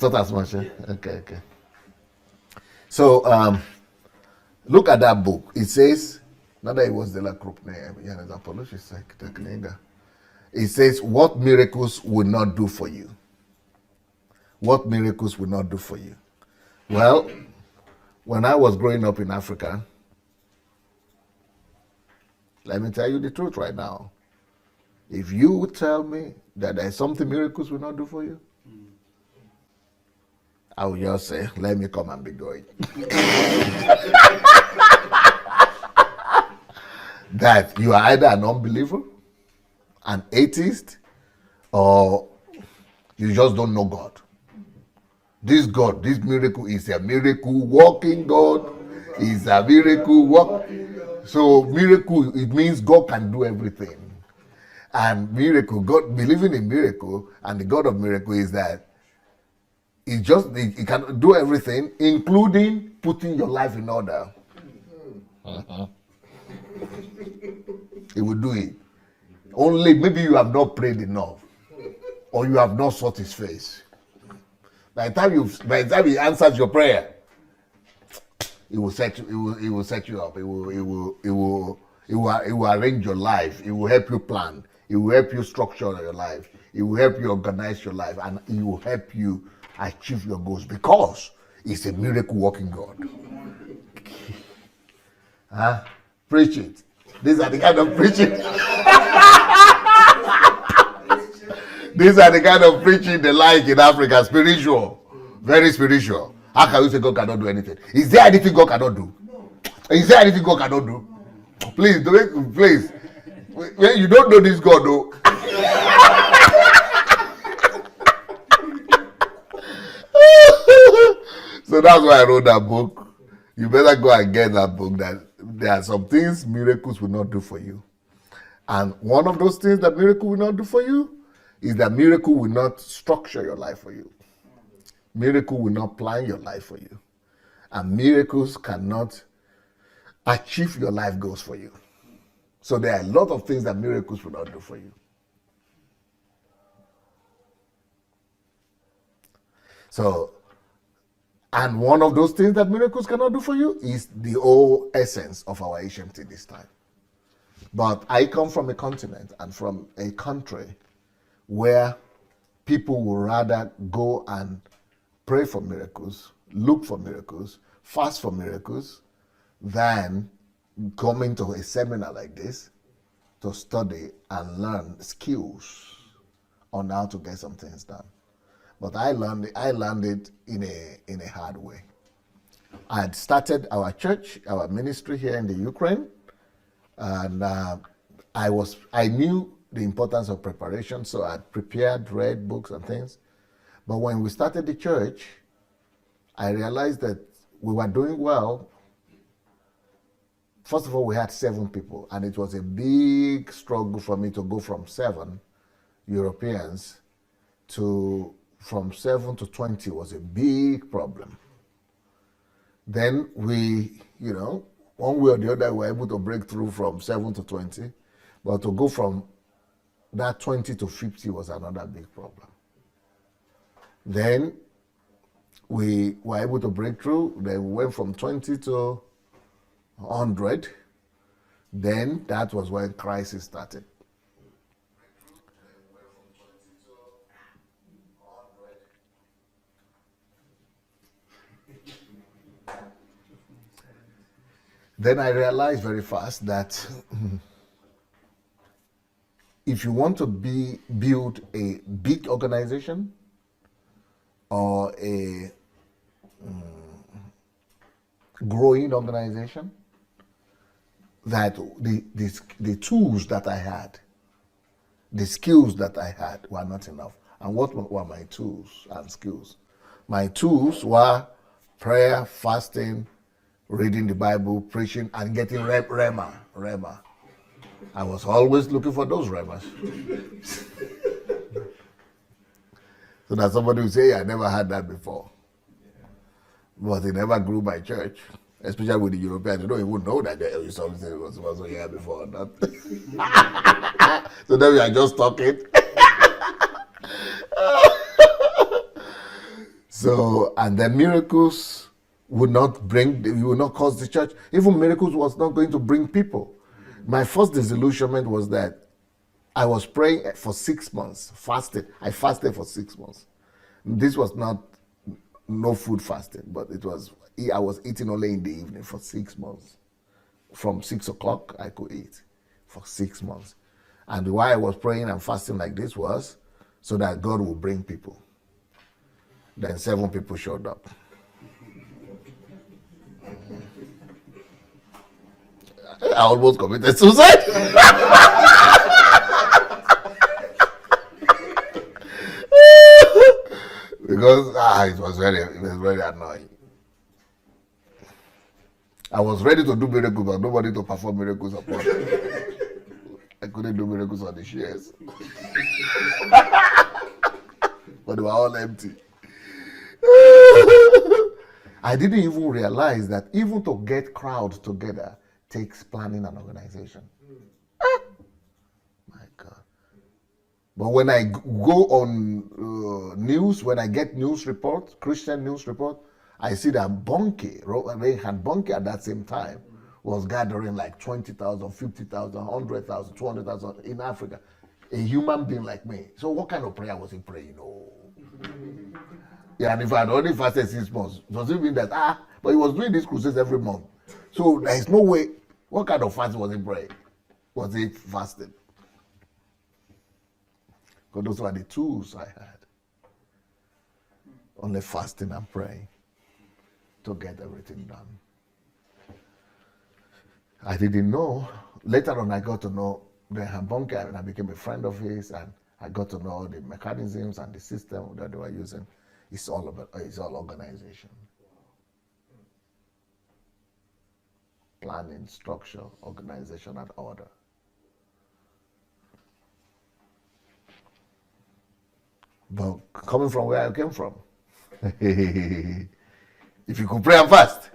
Not as much. Eh? Okay. So look at that book. It says, not that it was the La Krupne, it says, what miracles will not do for you? What miracles will not do for you? Well, when I was growing up in Africa, let me tell you the truth right now. If you would tell me that there's something miracles will not do for you, I would just say, let me come and be going. That you are either an unbeliever, an atheist, or you just don't know God. This God, this miracle is a miracle working God. Is a miracle work. So miracle, it means God can do everything. And miracle, God believing in miracle, and the God of miracle is that he can do everything, including putting your life in order. He will do it. Only maybe you have not prayed enough, or you have not sought his face. By the time he answers your prayer, he will set you. He will set you up. He will arrange your life. He will help you plan. He will help you structure your life. He will help you organize your life, and he will help you achieve your goals because he's a miracle working God. Huh? Preach it. These are the kind of preaching. These are the kind of preaching they like in Africa. Spiritual. Very spiritual. How can you say God cannot do anything? Is there anything God cannot do? Is there anything God cannot do? Please, please. You don't know this God, though. So that's why I wrote that book. You better go and get that book. That there are some things miracles will not do for you. And one of those things that miracle will not do for you is that miracle will not structure your life for you. Miracle will not plan your life for you. And miracles cannot achieve your life goals for you. So there are a lot of things that miracles will not do for you. So, and one of those things that miracles cannot do for you is the whole essence of our HMT this time. But I come from a continent and from a country where people would rather go and pray for miracles, look for miracles, fast for miracles, than coming to a seminar like this to study and learn skills on how to get some things done. But I learned it in a hard way. I had started our church, our ministry here in the Ukraine, and I knew the importance of preparation, so I prepared, read books and things. But when we started the church, I realized that we were doing well. First of all, we had 7 people, and it was a big struggle for me to go from 7 Europeans from 7 to 20 was a big problem. Then we, one way or the other, we were able to break through from 7 to 20, but to go from that 20 to 50 was another big problem. Then we were able to break through. Then we went from 20 to 100. Then that was when crisis started. Then I realized very fast that if you want to build a big organization or a growing organization, that the tools that I had, the skills that I had were not enough. And what were my tools and skills? My tools were prayer, fasting, reading the Bible, preaching, and getting rema. I was always looking for those remas. So that somebody would say, I never had that before. But it never grew my church, especially with the Europeans. You don't even know that there is something that was also here before or not. So then we are just talking. So, and the miracles would not bring, you would not cause the church. Even miracles was not going to bring people. My first disillusionment was that I was praying for 6 months, fasted. I fasted for 6 months. This was not no food fasting, but it was, I was eating only in the evening for 6 months. From 6 o'clock, I could eat for 6 months. And why I was praying and fasting like this was so that God will bring people. Then 7 people showed up. I almost committed suicide. Because it was very annoying. I was ready to do miracles, but nobody to perform miracles upon me. I couldn't do miracles on the shares. But they were all empty. I didn't even realize that even to get crowds together takes planning and organization. My God. But when I go on news, when I get news report, Christian news report, I see that Bonke, Reinhard Bonke at that same time was gathering like 20,000, 50,000, 100,000, 200,000 in Africa. A human being like me. So what kind of prayer was he praying? Oh. Yeah, and if I had only fasted 6 months, does it mean that, but he was doing these crusades every month. So there is no way. What kind of fast was he praying? Was he fasting? Because those were the tools I had. Only fasting and praying to get everything done. I didn't know. Later on, I got to know the Hambonke, and I became a friend of his, and I got to know the mechanisms and the system that they were using. It's all organization. Planning, structure, organization, and order. But coming from where I came from, if you could pray and fast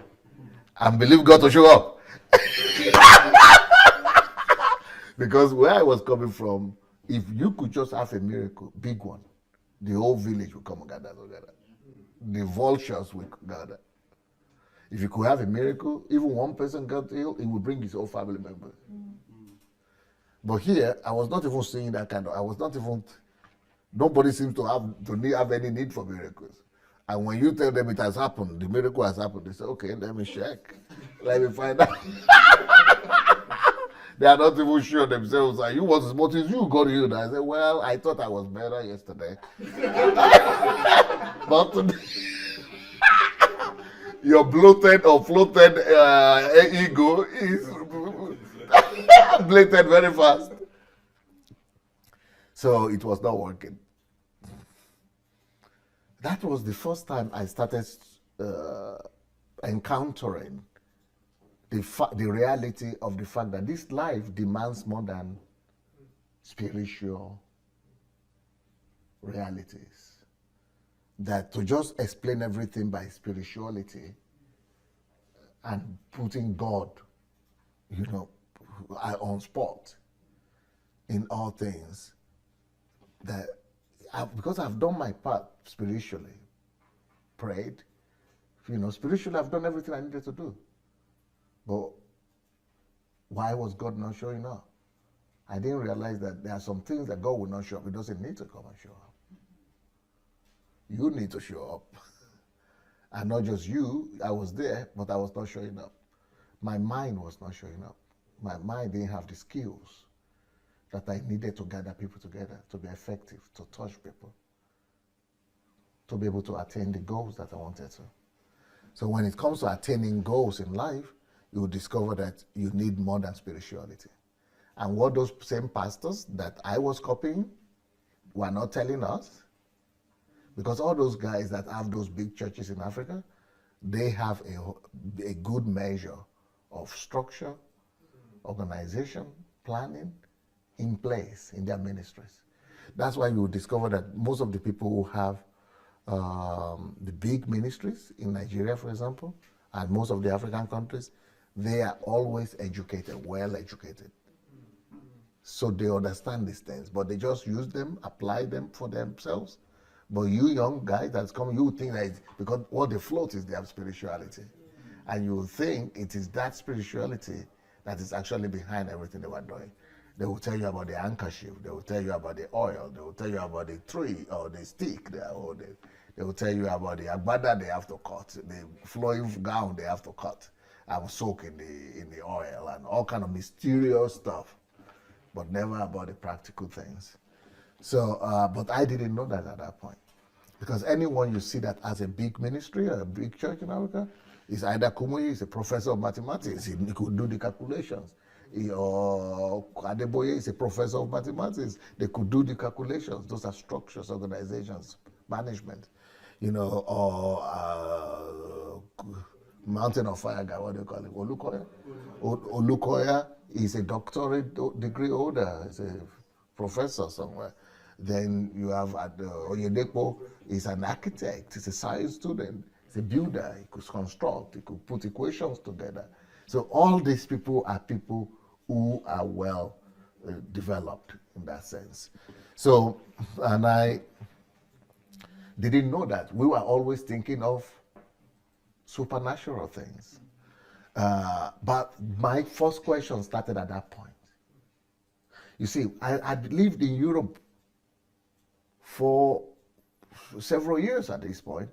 and believe God to show up. Because where I was coming from, if you could just have a miracle, big one, the whole village will come and gather together. The vultures will gather. If you could have a miracle, even one person got ill, it would bring his whole family members. But here, I was not even seeing that kind of, nobody seems to have any need for miracles. And when you tell them it has happened, the miracle has happened, they say, okay, let me check. Let me find out. They are not even sure themselves. What is you got healed? I said, well, I thought I was better yesterday. But today, your bloated or floated ego is bloated very fast. So it was not working. That was the first time I started encountering the reality of the fact that this life demands more than spiritual realities. That to just explain everything by spirituality and putting God, on spot in all things, because I've done my part spiritually, prayed, spiritually I've done everything I needed to do. But why was God not showing up? I didn't realize that there are some things that God will not show up. He doesn't need to come and show up. You need to show up. And not just you, I was there, but I was not showing up. My mind was not showing up. My mind didn't have the skills that I needed to gather people together, to be effective, to touch people, to be able to attain the goals that I wanted to. So when it comes to attaining goals in life, you will discover that you need more than spirituality. And what those same pastors that I was copying were not telling us, because all those guys that have those big churches in Africa, they have a good measure of structure, organization, planning in place in their ministries. That's why you will discover that most of the people who have the big ministries in Nigeria, for example, and most of the African countries, they are always educated, well educated. So they understand these things, but they just use them, apply them for themselves, But you young guys that's coming, you think that because what they float is their spirituality. And you think it is that spirituality that is actually behind everything they were doing. They will tell you about the handkerchief, they will tell you about the oil, they will tell you about the tree or the stick they are holding. They will tell you about the agbada they have to cut, the flowing gown they have to cut and soak in the oil and all kind of mysterious stuff, but never about the practical things. So, but I didn't know that at that point. Because anyone you see that has a big ministry or a big church in Africa is either Kumuyi, is a professor of mathematics, he could do the calculations. Or Adeboye is a professor of mathematics, they could do the calculations. Those are structures, organizations, management. Or Mountain of Fire guy, what do you call it? Olukoya? Olukoya is a doctorate degree holder, is a professor somewhere. Then you have Oyedepo is an architect, he's a science student, he's a builder, he could construct, he could put equations together. So all these people are people who are well developed in that sense. So, and I didn't know that. We were always thinking of supernatural things. But my first question started at that point. You see, I'd lived in Europe for several years at this point,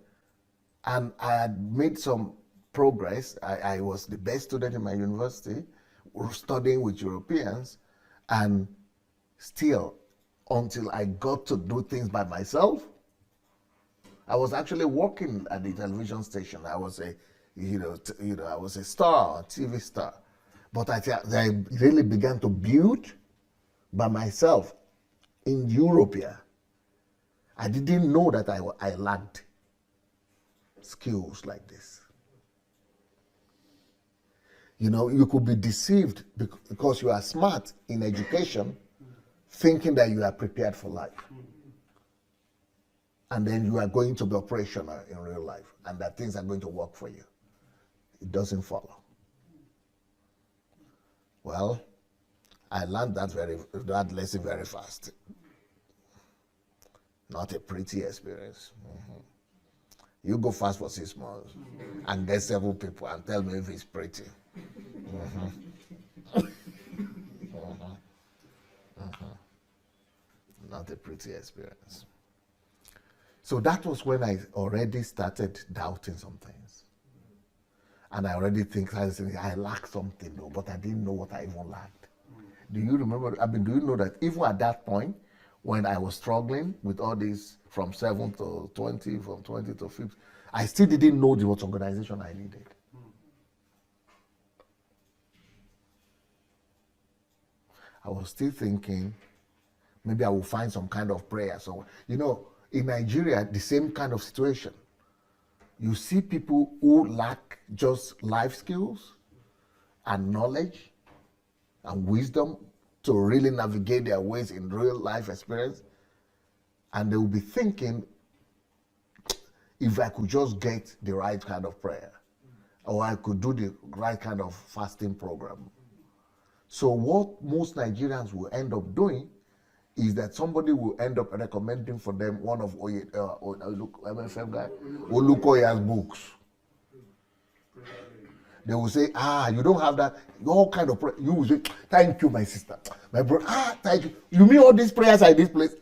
and I had made some progress. I was the best student in my university, studying with Europeans, and still, until I got to do things by myself, I was actually working at the television station. I was a, I was a star, a TV star, but I really began to build by myself in Europe. I didn't know that I lacked skills like this. You could be deceived because you are smart in education, thinking that you are prepared for life. And then you are going to be operational in real life, and that things are going to work for you. It doesn't follow. Well, I learned that lesson very fast. Not a pretty experience. Mm-hmm. You go fast for 6 months and get several people and tell me if it's pretty. Mm-hmm. Mm-hmm. Mm-hmm. Not a pretty experience. So that was when I already started doubting some things. And I already I lacked something though, but I didn't know what I even lacked. Do you remember, do you know that even at that point, when I was struggling with all this from 7 to 20, from 20 to 50, I still didn't know what organization I needed. I was still thinking, maybe I will find some kind of prayer. So, in Nigeria, the same kind of situation. You see people who lack just life skills and knowledge and wisdom to really navigate their ways in real life experience. And they will be thinking, if I could just get the right kind of prayer, or I could do the right kind of fasting program. So what most Nigerians will end up doing is that somebody will end up recommending for them one of MFM guy, Olukoya's books. They will say, you don't have that, all kind of prayer. You will say, thank you, my sister. My brother, thank you. You mean all these prayers at this place?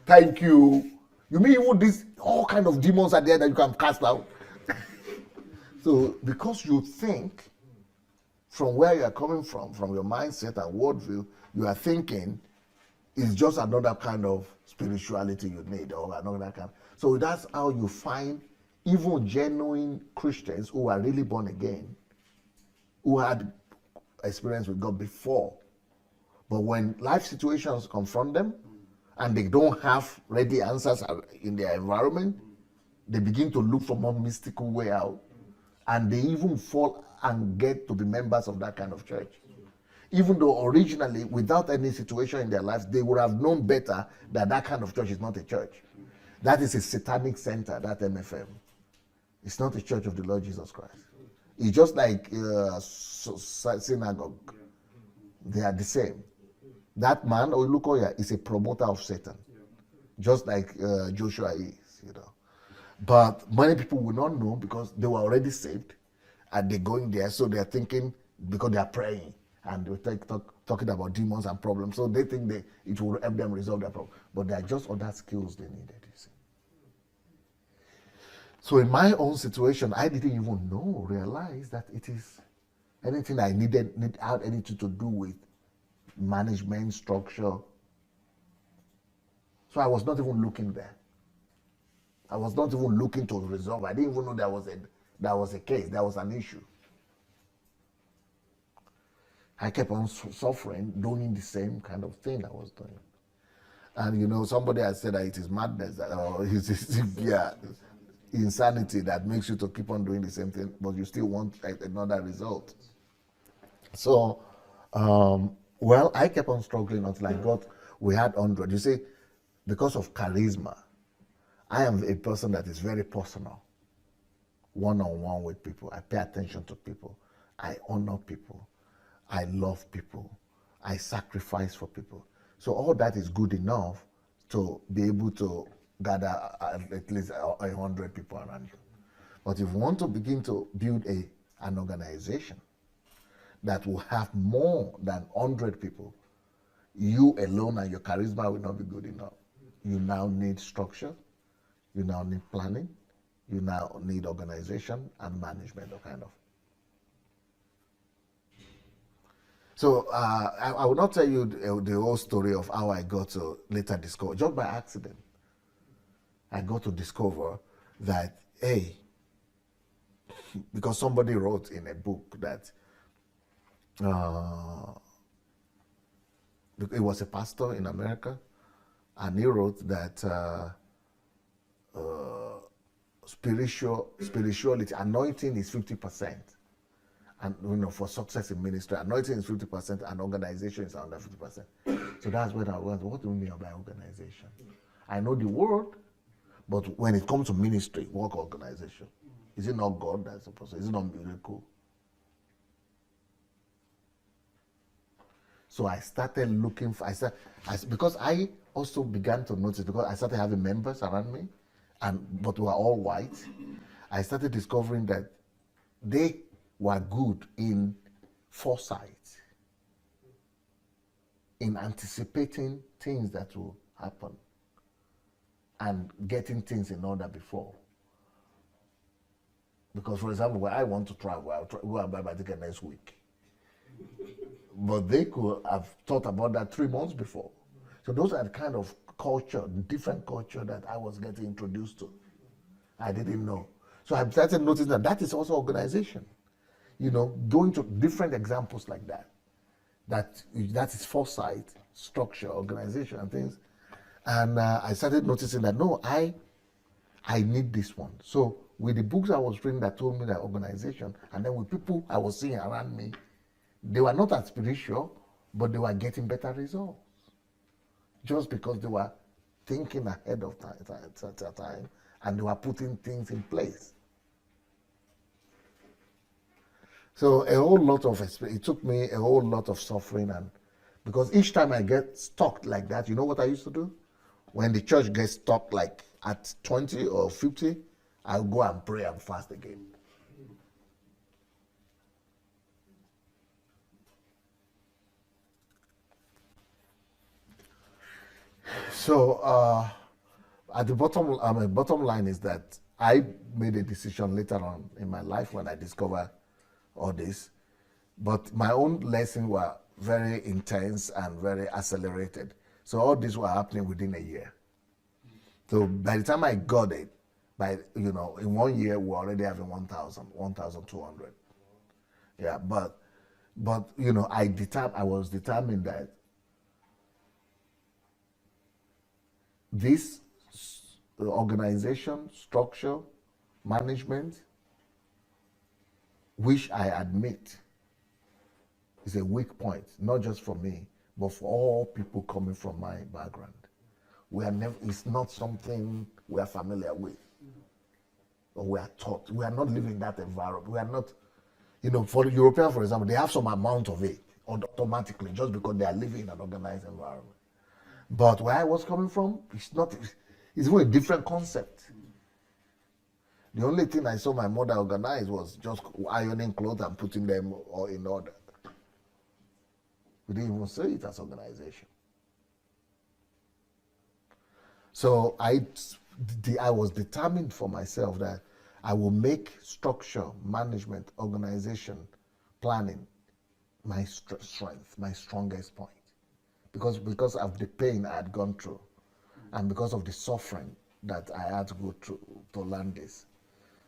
Thank you. You mean even these, all kind of demons are there that you can cast out? So, because you think, from where you are coming from your mindset and worldview, you are thinking, it's just another kind of spirituality you need, or another kind. So that's how you find even genuine Christians who are really born again, who had experience with God before. But when life situations confront them and they don't have ready answers in their environment, they begin to look for more mystical way out. And they even fall and get to be members of that kind of church. Even though originally, without any situation in their lives, they would have known better that that kind of church is not a church. That is a satanic center, that MFM. It's not a church of the Lord Jesus Christ. It's just like synagogue. They are the same. That man, Olukoya, is a promoter of Satan, just like Joshua is. you know. But many people will not know because they were already saved and they're going there. So they're thinking, because they are praying and they're talking about demons and problems. So they think it will help them resolve their problem. But there are just other skills they needed, you see. So in my own situation, I didn't even realize that it is anything I had anything to do with management structure. So I was not even looking there. I was not even looking to resolve. I didn't even know there was a case, there was an issue. I kept on suffering, doing the same kind of thing I was doing. And somebody had said that it is madness, or insanity that makes you to keep on doing the same thing, but you still want another result. So, I kept on struggling until we had 100. You see, because of charisma, I am a person that is very personal, one-on-one with people. I pay attention to people. I honor people. I love people. I sacrifice for people. So all that is good enough to be able to gather at least 100 people around you. But if you want to begin to build an organization that will have more than 100 people, you alone and your charisma will not be good enough. You now need structure. You now need planning. You now need organization and management, kind of. So I will not tell you the whole story of how I got to later discover, just by accident. I got to discover that, because somebody wrote in a book that it was a pastor in America, and he wrote that spirituality, anointing is 50%. And for success in ministry, anointing is 50% and organization is under 50%. So that's when I was, what do you mean by organization? I know the word, but when it comes to ministry, work organization, is it not God that's supposed to? Is it not miracle? So I started looking for, because I also began to notice, because I started having members around me, but we were all white. I started discovering that they were good in foresight, in anticipating things that will happen and getting things in order before. Because, for example, when I want to travel, I'll go and buy my ticket next week. But they could have thought about that 3 months before. So those are the kind of culture, different culture that I was getting introduced to. I didn't know. So I started noticing that is also organization. Going to different examples like that. That is foresight, structure, organization, and things. And I started noticing that, no, I need this one. So with the books I was reading that told me that organization, and then with people I was seeing around me, they were not as spiritual, but they were getting better results. Just because they were thinking ahead of time, and they were putting things in place. So it took me a whole lot of suffering, and because each time I get stuck like that, you know what I used to do? When the church gets stuck like at 20 or 50, I'll go and pray and fast again. So at the bottom line is that I made a decision later on in my life when I discovered all this, but my own lessons were very intense and very accelerated. So all this were happening within a year. So by the time I got it, in 1 year we're already having 1,200. Yeah, but I was determined that this organization, structure, management, which I admit is a weak point, not just for me, but for all people coming from my background. It's not something we are familiar with, or we are taught. We are not living in that environment. We are not, for the European, for example, they have some amount of it automatically just because they are living in an organized environment. But where I was coming from, It's even a different concept. The only thing I saw my mother organize was just ironing clothes and putting them all in order. We didn't even say it as organization. So I was determined for myself that I will make structure, management, organization, planning my strength, my strongest point. Because of the pain I had gone through and because of the suffering that I had to go through to learn this,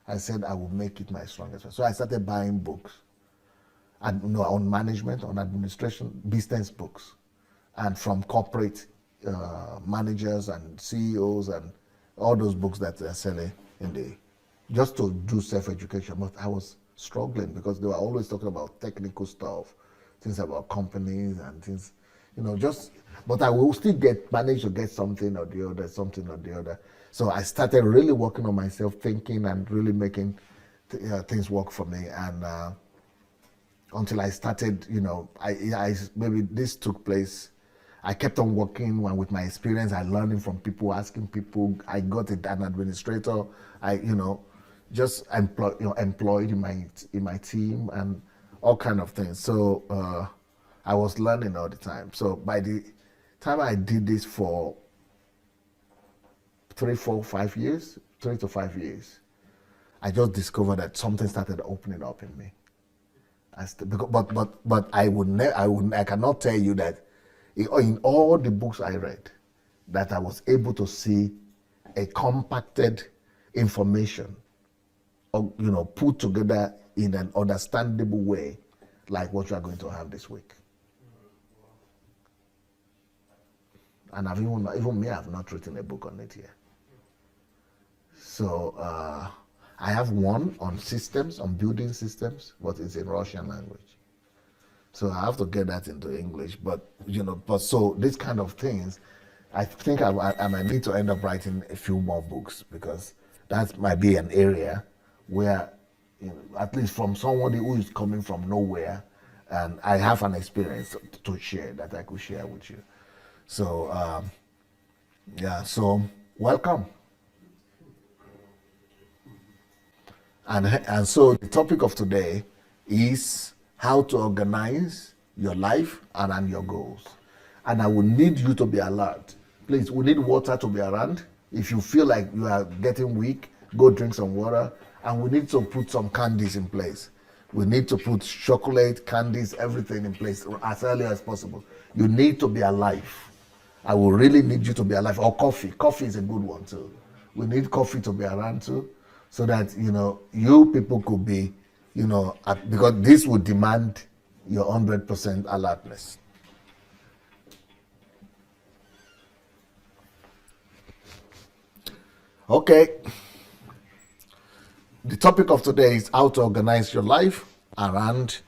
I said I will make it my strongest point. So I started buying books on management, on administration, business books, and from corporate managers and CEOs and all those books that they're selling just to do self-education. But I was struggling because they were always talking about technical stuff, things about companies and things, but I will still manage to get something or the other. So I started really working on myself, thinking and really making things work for me. And until I started, maybe this took place. I kept on working with my experience. I learning from people, asking people. I got an administrator. Just employed in my team and all kind of things. So I was learning all the time. So by the time I did this for 3 to 5 years, I just discovered that something started opening up in me. But I cannot tell you that in all the books I read, that I was able to see a compacted information, put together in an understandable way, like what you are going to have this week. And even me, I've not written a book on it yet. So I have one on systems, on building systems, but it's in Russian language. So I have to get that into English. But so these kind of things, I think I might need to end up writing a few more books, because that might be an area where, at least from somebody who is coming from nowhere, and I have an experience to share that I could share with you. So so welcome. And so the topic of today is how to organize your life and your goals. And I will need you to be alert. Please, we need water to be around. If you feel like you are getting weak, go drink some water. And we need to put some candies in place. We need to put chocolate, candies, everything in place as early as possible. You need to be alive. I will really need you to be alive. Or coffee. Coffee is a good one too. We need coffee to be around too, so that you people could be, because this would demand your 100% alertness. Okay. The topic of today is how to organize your life around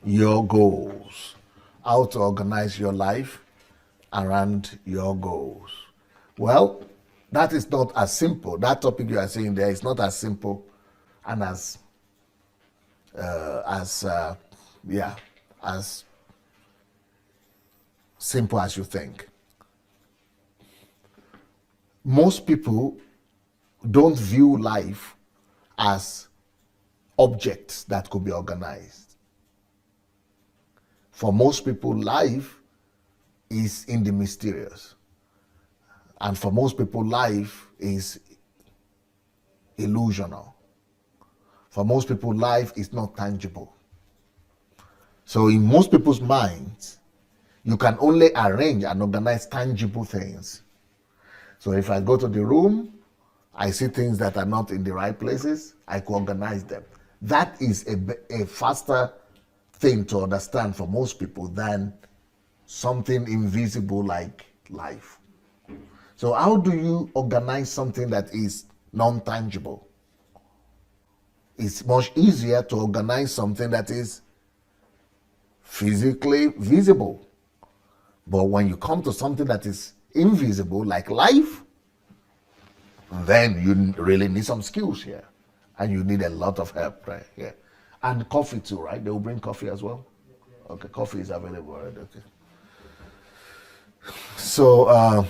your goals. How to organize your life around your goals. Well, that is not as simple. That topic you are saying there is not as simple and as simple as you think. Most people don't view life as objects that could be organized. For most people, life is in the mysterious. And for most people, life is illusional. For most people, life is not tangible. So in most people's minds, you can only arrange and organize tangible things. So if I go to the room, I see things that are not in the right places, I can organize them. That is a faster thing to understand for most people than something invisible like life. So how do you organize something that is non-tangible? It's much easier to organize something that is physically visible. But when you come to something that is invisible, like life, then you really need some skills here. And you need a lot of help right here. And coffee too, right? They will bring coffee as well? Okay, coffee is available, right? Okay. So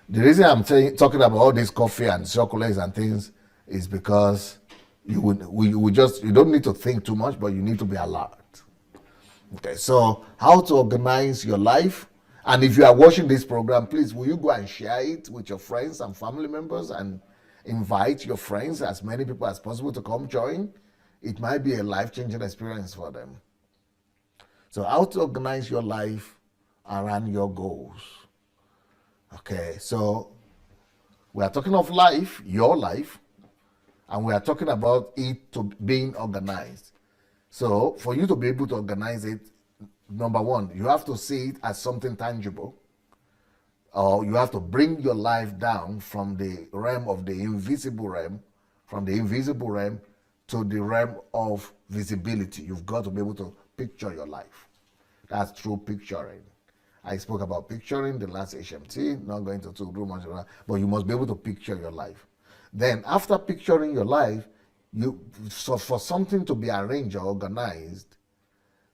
The reason I'm talking about all this coffee and chocolates and things is because you don't need to think too much, but you need to be alert. Okay, so how to organize your life. And if you are watching this program, please will you go and share it with your friends and family members and invite your friends, as many people as possible, to come join. It might be a life-changing experience for them. So how to organize your life around your goals. Okay, so we are talking of life, your life, and we are talking about it to being organized. So for you to be able to organize it, number one, you have to see it as something tangible, or you have to bring your life down from the realm of the invisible realm, to the realm of visibility. You've got to be able to picture your life. That's through picturing. I spoke about picturing the last HMT, not going to too much about, but you must be able to picture your life. Then after picturing your life, so for something to be arranged or organized,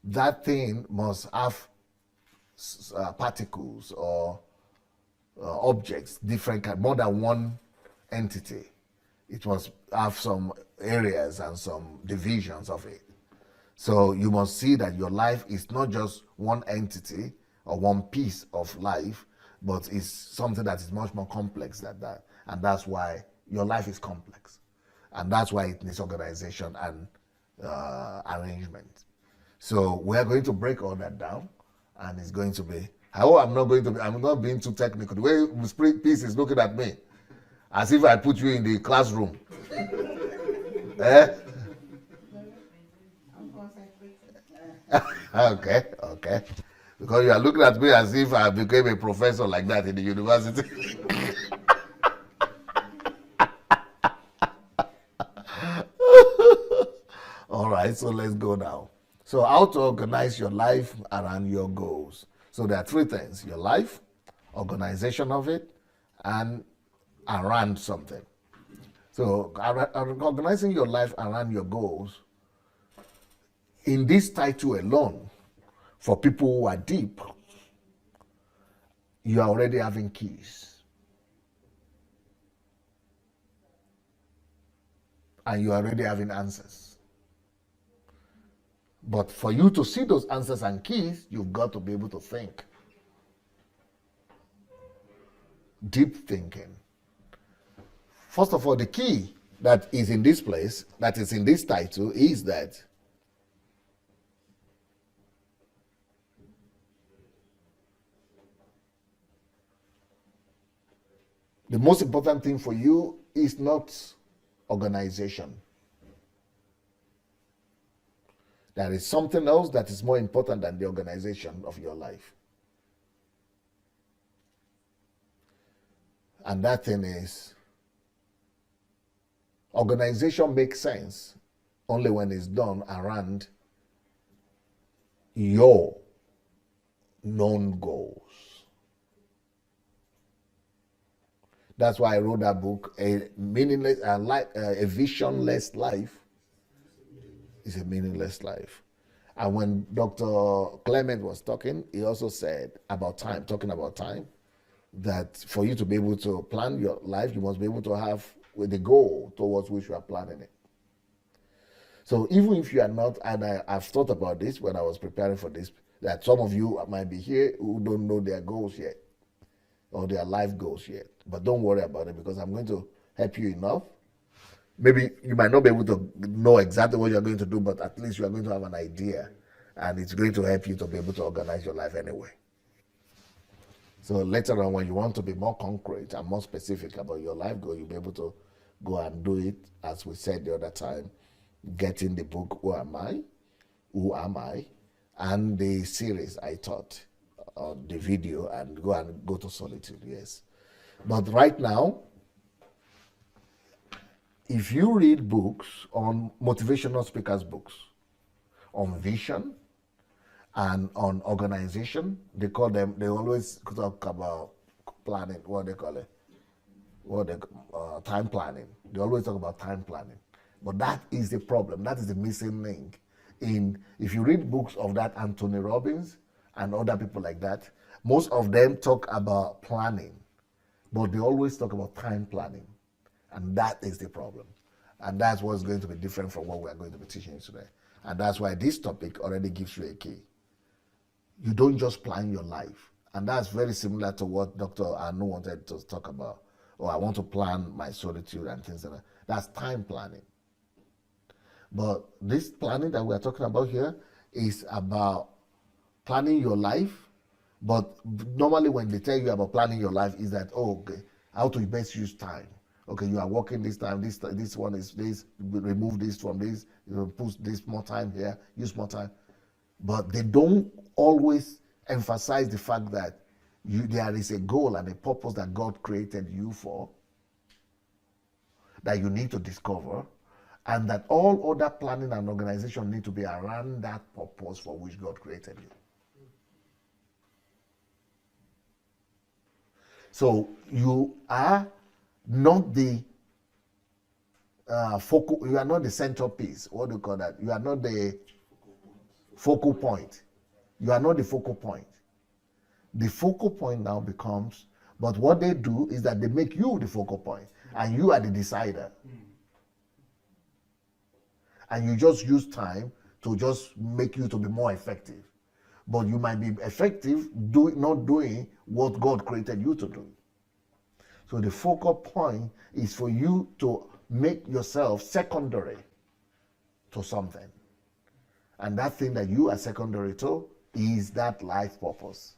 that thing must have particles or objects, different kind, more than one entity. It must have some areas and some divisions of it. So you must see that your life is not just one entity or one piece of life, but it's something that is much more complex than that. And that's why your life is complex. And that's why it needs organization and arrangement. So we're going to break all that down, and it's going to be, I'm not being too technical. The way Spirit Peace is looking at me, as if I put you in the classroom. Eh? Okay. Because you are looking at me as if I became a professor like that in the university. All right, so let's go now. So how to organize your life around your goals. So there are three things: your life, organization of it, and around something. So organizing your life around your goals, in this title alone, for people who are deep, you are already having keys. And you are already having answers. But for you to see those answers and keys, you've got to be able to think. Deep thinking. First of all, the key that is in this place, that is in this title, is that the most important thing for you is not organization. There is something else that is more important than the organization of your life. And that thing is, organization makes sense only when it's done around your known goals. That's why I wrote that book, A Visionless Life is a Meaningless Life. And when Dr. Clement was talking, he also said about time, talking about time, that for you to be able to plan your life, you must be able to have with the goal towards which you are planning it. So even if you are not, and I've thought about this when I was preparing for this, that some of you might be here who don't know their goals yet, or their life goals yet. But don't worry about it, because I'm going to help you enough. Maybe you might not be able to know exactly what you're going to do, but at least you are going to have an idea, and it's going to help you to be able to organize your life anyway. So later on, when you want to be more concrete and more specific about your life goal, you'll be able to go and do it, as we said the other time, getting the book, Who Am I? Who Am I? And the series I taught, the video, and go to Solitude, yes. But right now, if you read books on motivational speakers books, on vision and on organization, they always talk about planning, what they call it, time planning. They always talk about time planning. But that is the problem. That is the missing link. If you read books of that Anthony Robbins and other people like that, most of them talk about planning. But they always talk about time planning. And that is the problem. And that's what's going to be different from what we are going to be teaching today. And that's why this topic already gives you a key. You don't just plan your life. And that's very similar to what Dr. Anu wanted to talk about. Oh, I want to plan my solitude and things like that. That's time planning. But this planning that we're talking about here is about planning your life. But normally when they tell you about planning your life is that, oh, okay, how to best use time. Okay, you are working this time, this one is this, remove this from this, put this more time here, use more time. But they don't always emphasize the fact that there is a goal and a purpose that God created you for, that you need to discover, and that all other planning and organization need to be around that purpose for which God created you. So you are not the focal, you are not the centerpiece. What do you call that? You are not the focal point. You are not the focal point. The focal point now becomes, but what they do is that they make you the focal point, and you are the decider. And you just use time to just make you to be more effective. But you might be effective not doing what God created you to do. So the focal point is for you to make yourself secondary to something. And that thing that you are secondary to is that life purpose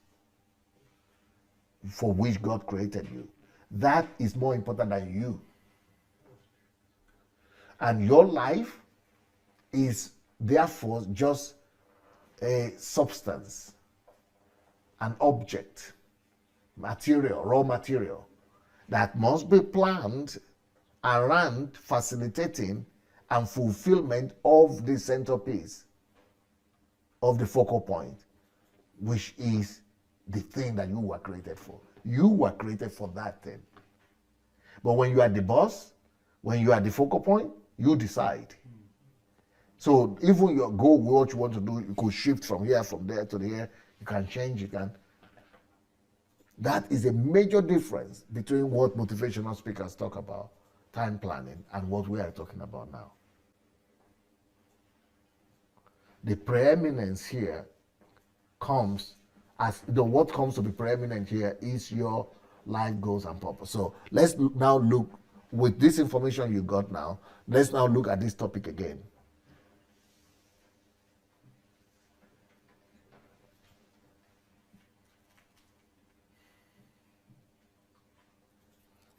for which God created you. That is more important than you. And your life is therefore just a substance, an object, material, raw material, that must be planned around facilitating and fulfillment of the centerpiece, of the focal point, which is the thing that you were created for. You were created for that thing. But when you are the boss, when you are the focal point, you decide. So even your goal, what you want to do, you could shift from here, from there to there. You can change, you can. That is a major difference between what motivational speakers talk about, time planning, and what we are talking about now. The preeminence here comes as what comes to be preeminent here is your life goals and purpose. So let's now look, with this information you got now, let's now look at this topic again.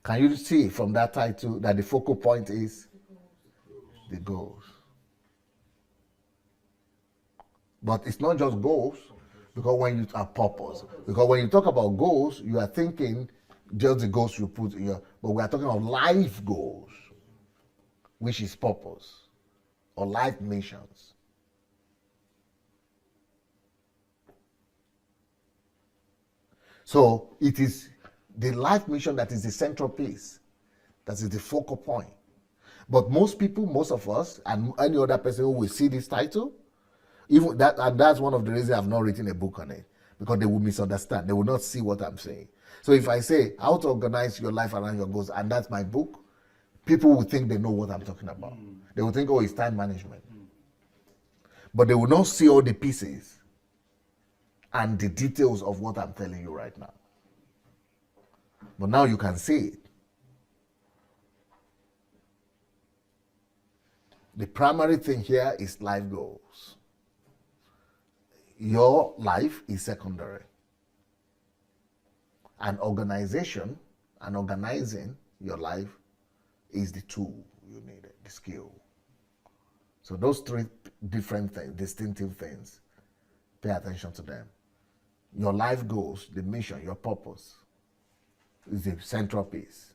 Can you see from that title that the focal point is the goals? But it's not just goals, because when you are purpose, because when you talk about goals, you are thinking just the goals you put in your, but we are talking about life goals, which is purpose, or life missions. So it is the life mission that is the central piece, that is the focal point. But most people, most of us, and any other person who will see this title, even that, and that's one of the reasons I've not written a book on it, because they will misunderstand. They will not see what I'm saying. So if I say how to organize your life around your goals, and that's my book, people will think they know what I'm talking about. They will think, oh, it's time management. But they will not see all the pieces and the details of what I'm telling you right now. But now you can see it. The primary thing here is life goals. Your life is secondary. And organization and organizing your life is the tool you need, the skill. So those three different things, distinctive things, pay attention to them. Your life goals, the mission, your purpose, is the central piece.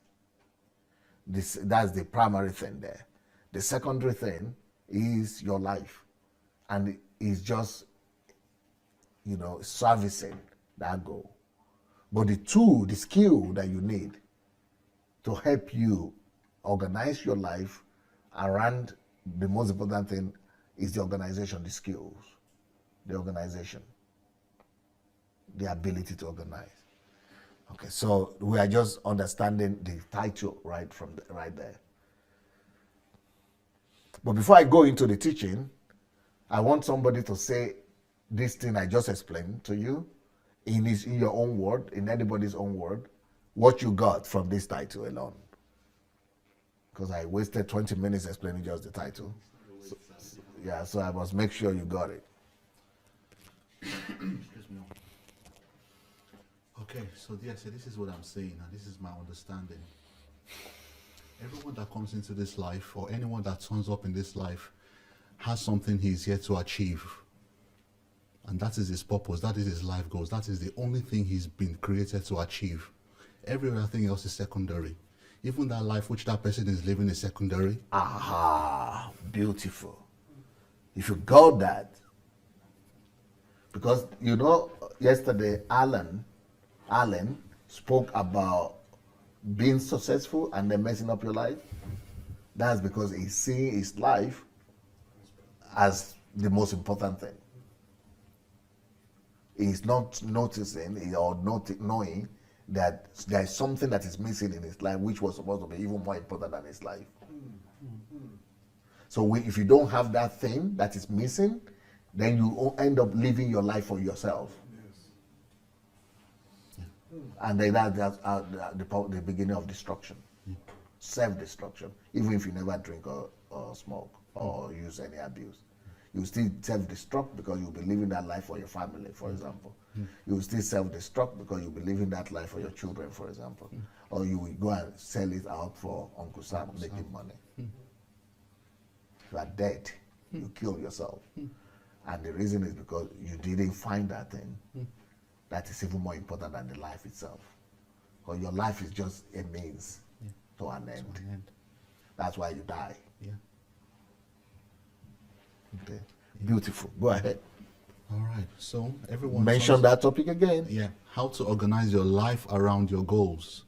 That's the primary thing there. The secondary thing is your life, and it is just, servicing that goal. But the tool, the skill that you need to help you organize your life around the most important thing is the organization, the skills, the organization, the ability to organize. Okay, so we are just understanding the title right there. But before I go into the teaching, I want somebody to say this thing I just explained to you in your own word, in anybody's own word, what you got from this title alone. Because I wasted 20 minutes explaining just the title. So I must make sure you got it. Excuse me. Okay, so this is what I'm saying, and this is my understanding. Everyone that comes into this life, or anyone that turns up in this life, has something he's here to achieve. And that is his purpose, that is his life goals, that is the only thing he's been created to achieve. Every other thing else is secondary. Even that life which that person is living is secondary. Aha, beautiful. If you got that, because yesterday Alan spoke about being successful and then messing up your life. That's because he's seeing his life as the most important thing. He's not noticing or not knowing that there's something that is missing in his life which was supposed to be even more important than his life. So if you don't have that thing that is missing, then you end up living your life for yourself. And then that's the beginning of destruction. Self-destruction. Even if you never drink or smoke or use any abuse. You still self-destruct because you'll be living that life for your family, for example. You will still self-destruct because you'll be living that life for your children, for example. Or you will go and sell it out for Uncle Sam, making money. You are dead. You kill yourself. And the reason is because you didn't find that thing that is even more important than the life itself. Because your life is just a means to an end. That's why you die. Yeah. Okay. Beautiful. Go ahead. All right. So everyone mention that topic again. Yeah. How to organize your life around your goals.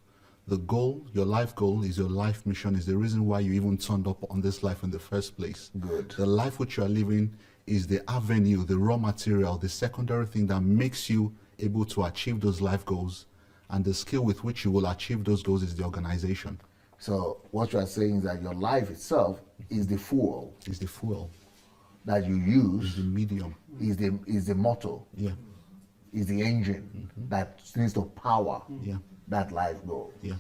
The goal, your life goal, is your life mission, is the reason why you even turned up on this life in the first place. Good. The life which you are living is the avenue, the raw material, the secondary thing that makes you able to achieve those life goals. And the skill with which you will achieve those goals is the organization. So what you are saying is that your life itself is the fuel. Is the fuel that you use. Is the medium. Is the motor. Yeah. Is the engine that needs to power that life goal. Yeah.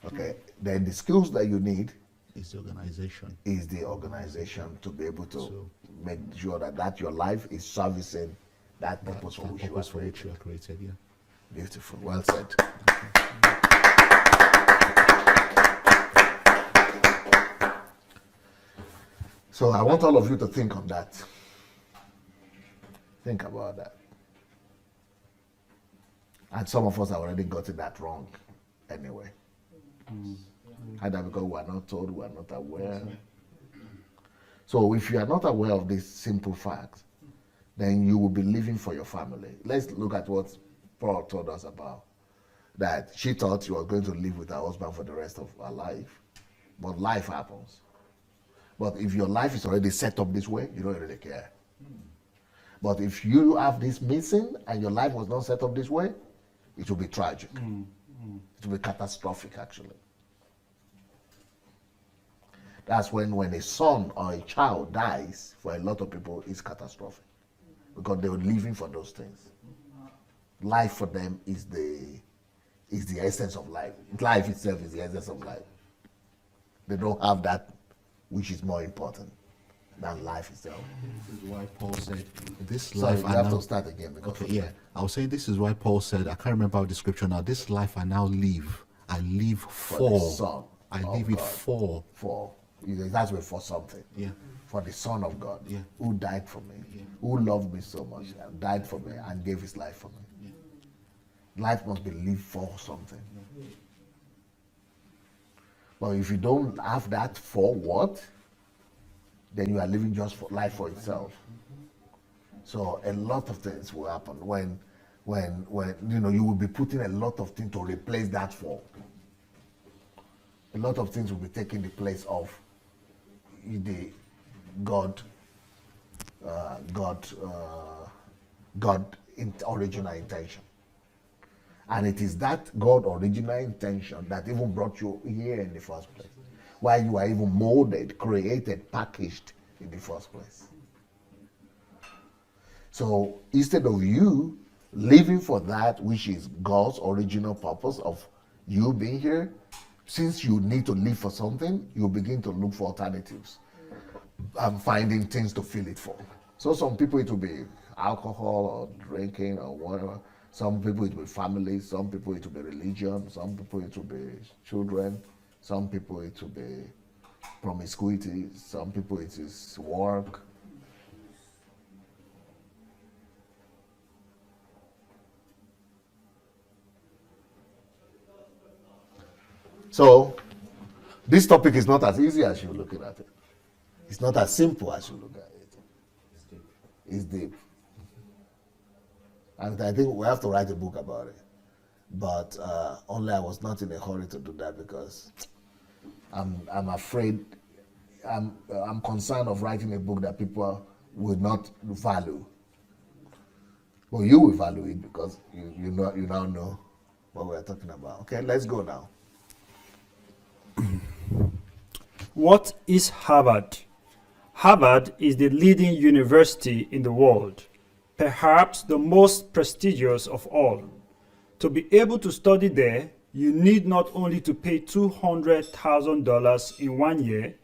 Okay. Then the skills that you need is the organization. Is the organization to be able to make sure that your life is servicing that purpose for which you are created. Yeah. Beautiful. Well said. So I want all of you to think on that. Think about that. And some of us have already gotten that wrong anyway. Either because we are not told, we are not aware. So if you are not aware of this simple fact, then you will be living for your family. Let's look at what Paul told us about. That she thought she was going to live with her husband for the rest of her life. But life happens. But if your life is already set up this way, you don't really care. But if you have this missing and your life was not set up this way, it will be tragic. It will be catastrophic, actually. That's when a son or a child dies, for a lot of people, it's catastrophic. Because they were living for those things. Life for them is the essence of life. Life itself is the essence of life. They don't have that which is more important than life itself. This is why Paul said, this Sorry, life... you have to start again. Okay, yeah. I was saying this is why Paul said, I can't remember the scripture now, this life I now live, I live for. The Son I live it for. For. That's where for something. Yeah. For the Son of God, who died for me, who loved me so much, and died for me, and gave his life for me. Life must be lived for something. But if you don't have that for what, then you are living just for life for itself. So a lot of things will happen when you will be putting a lot of things to replace that for. A lot of things will be taking the place of the God original intention. And it is that God original intention that even brought you here in the first place. Why you are even molded, created, packaged in the first place. So instead of you living for that which is God's original purpose of you being here, since you need to live for something, you begin to look for alternatives and finding things to fill it for. So some people it will be alcohol or drinking or whatever. Some people it will be family. Some people it will be religion. Some people it will be children. Some people it will be promiscuity. Some people it is work. So this topic is not as easy as you're looking at it. It's not as simple as you look at it. It's deep. And I think we have to write a book about it. But only I was not in a hurry to do that because I'm afraid, I'm concerned of writing a book that people will not value. Well, you will value it because you now know what we're talking about. Okay, let's go now. What is Harvard? Harvard is the leading university in the world, perhaps the most prestigious of all. To be able to study there, you need not only to pay $200,000 in 1 year,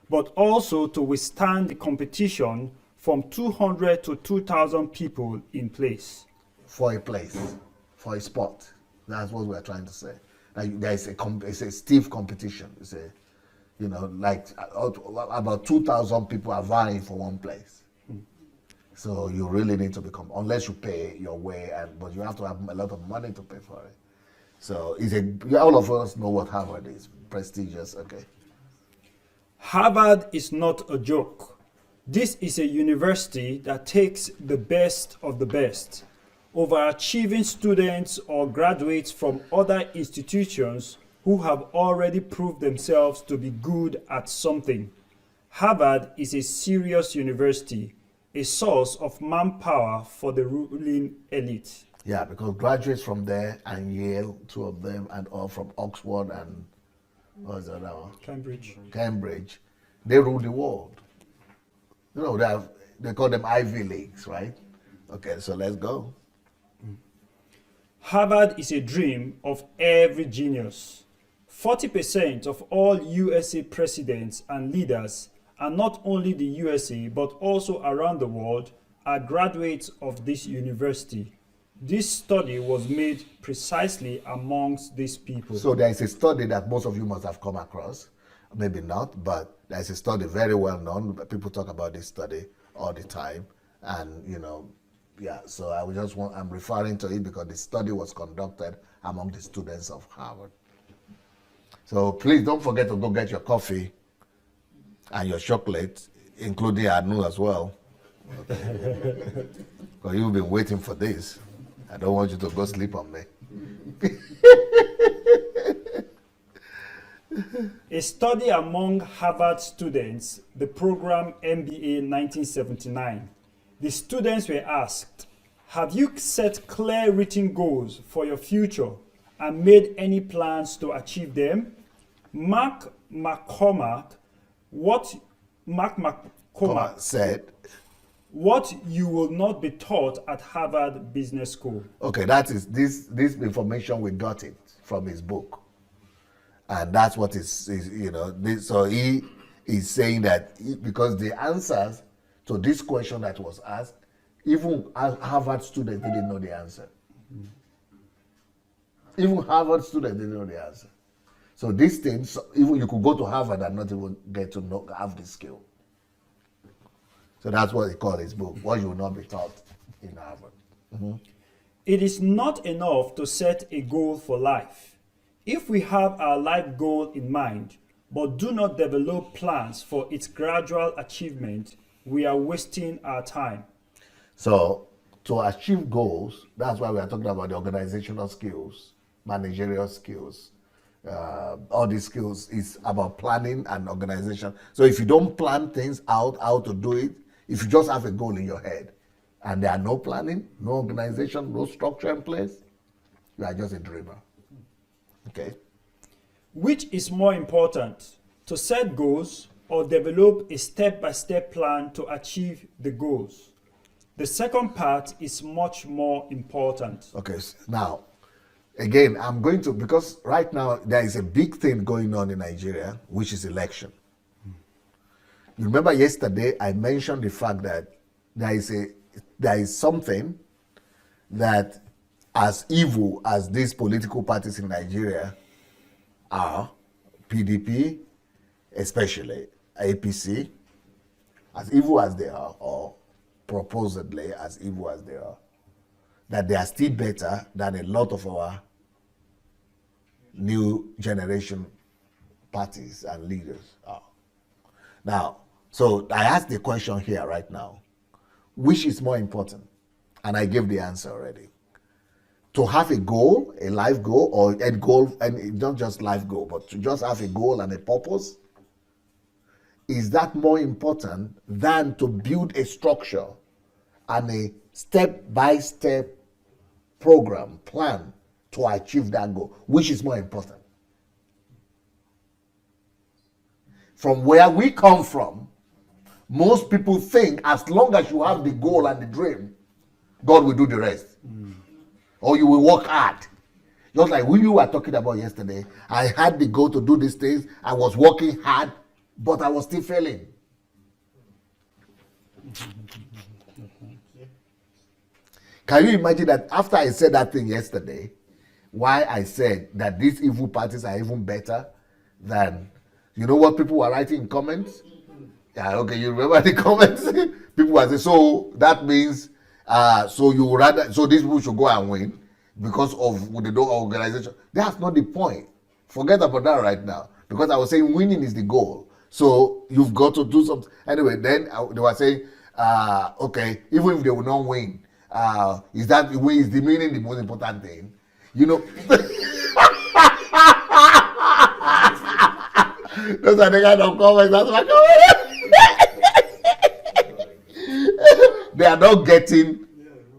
but also to withstand the competition from 200 to 2,000 people in place. For a place, for a spot. That's what we're trying to say. Like there is it's a stiff competition. It's a, like about 2,000 people are vying for one place. So you really need to become, unless you pay your way, but you have to have a lot of money to pay for it. So all of us know what Harvard is, prestigious, okay. Harvard is not a joke. This is a university that takes the best of the best, overachieving students or graduates from other institutions who have already proved themselves to be good at something. Harvard is a serious university, a source of manpower for the ruling elite. Yeah, because graduates from there and Yale, two of them, and all from Oxford and what was the other one? Cambridge, they rule the world. They call them Ivy Leagues, right? Okay, so let's go. Harvard is a dream of every genius. 40% of all USA presidents and leaders, and not only the USA but also around the world, are graduates of this university. This study was made precisely amongst these people. So there is a study that most of you must have come across, maybe not, but there is a study very well known. People talk about this study all the time, and so I'm referring to it because the study was conducted among the students of Harvard. So please don't forget to go get your coffee and your chocolate, including Anu as well. Okay. Because you've been waiting for this. I don't want you to go sleep on me. A study among Harvard students, the program MBA 1979. The students were asked, have you set clear written goals for your future and made any plans to achieve them? Mark McCormack said, what you will not be taught at Harvard Business School. Okay, that is this information, we got it from his book. And that's what so he is saying that because the answers to this question that was asked, even Harvard students didn't know the answer. Even Harvard students didn't know the answer. So these things, even you could go to Harvard and not even get to have the skill. So that's what he called his book, What You Will Not Be Taught in Harvard. Mm-hmm. It is not enough to set a goal for life. If we have our life goal in mind, but do not develop plans for its gradual achievement, we are wasting our time. So to achieve goals, that's why we are talking about the organizational skills, managerial skills. All these skills is about planning and organization. So if you don't plan things out, how to do it, if you just have a goal in your head and there are no planning, no organization, no structure in place, you are just a dreamer. Okay. Which is more important, to set goals or develop a step-by-step plan to achieve the goals? The second part is much more important. Okay. Now, again, I'm going to, because right now there is a big thing going on in Nigeria, which is election. You remember yesterday I mentioned the fact that there is something that, as evil as these political parties in Nigeria are, PDP, especially APC, as evil as they are, or proposedly as evil as they are, that they are still better than a lot of our new generation parties and leaders are. Now, so I asked the question here right now, which is more important? And I gave the answer already. To have a goal, a life goal, or a goal, and not just life goal, but to just have a goal and a purpose, is that more important than to build a structure and a step-by-step program, plan to achieve that goal? Which is more important? From where we come from, most people think as long as you have the goal and the dream, God will do the rest. Or you will work hard. Just like we were talking about yesterday, I had the goal to do these things. I was working hard, but I was still failing. Can you imagine that after I said that thing yesterday, why I said that these evil parties are even better than, you know what people were writing in comments? Yeah, okay, you remember the comments? People were saying, so that means, so you would rather, so these people should go and win because of the organization. That's not the point. Forget about that right now. Because I was saying winning is the goal. So you've got to do something. Anyway, then they were saying, okay, even if they will not win, is the winning the most important thing? You know, those are the kind of comments. That's my comment. They are not getting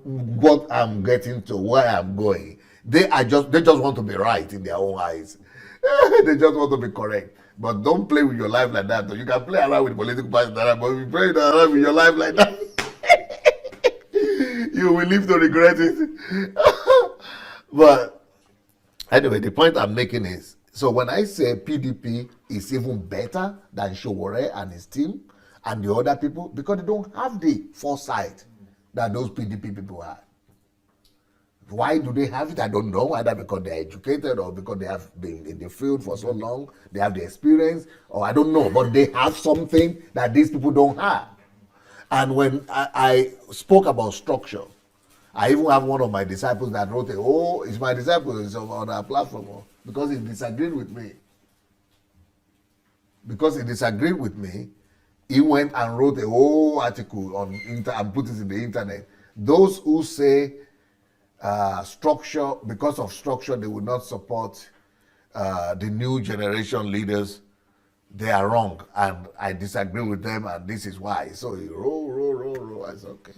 what I'm getting to, where I'm going. They just want to be right in their own eyes. They just want to be correct. But don't play with your life like that. You can play around with political parties, but if you play around with your life like that, you will live to regret it. But anyway, the point I'm making is, so when I say PDP is even better than Sowore and his team and the other people, because they don't have the foresight that those PDP people had. Why do they have it? I don't know. Either because they're educated or because they have been in the field for so long, they have the experience, or I don't know. But they have something that these people don't have. And when I spoke about structure, I even have one of my disciples that wrote it's my disciple, it's on our platform, because he disagreed with me. Because he disagreed with me, he went and wrote a whole article on and put it in the internet. Those who say structure, because of structure, they will not support the new generation leaders, they are wrong. And I disagree with them, and this is why. So he roll. I said, okay.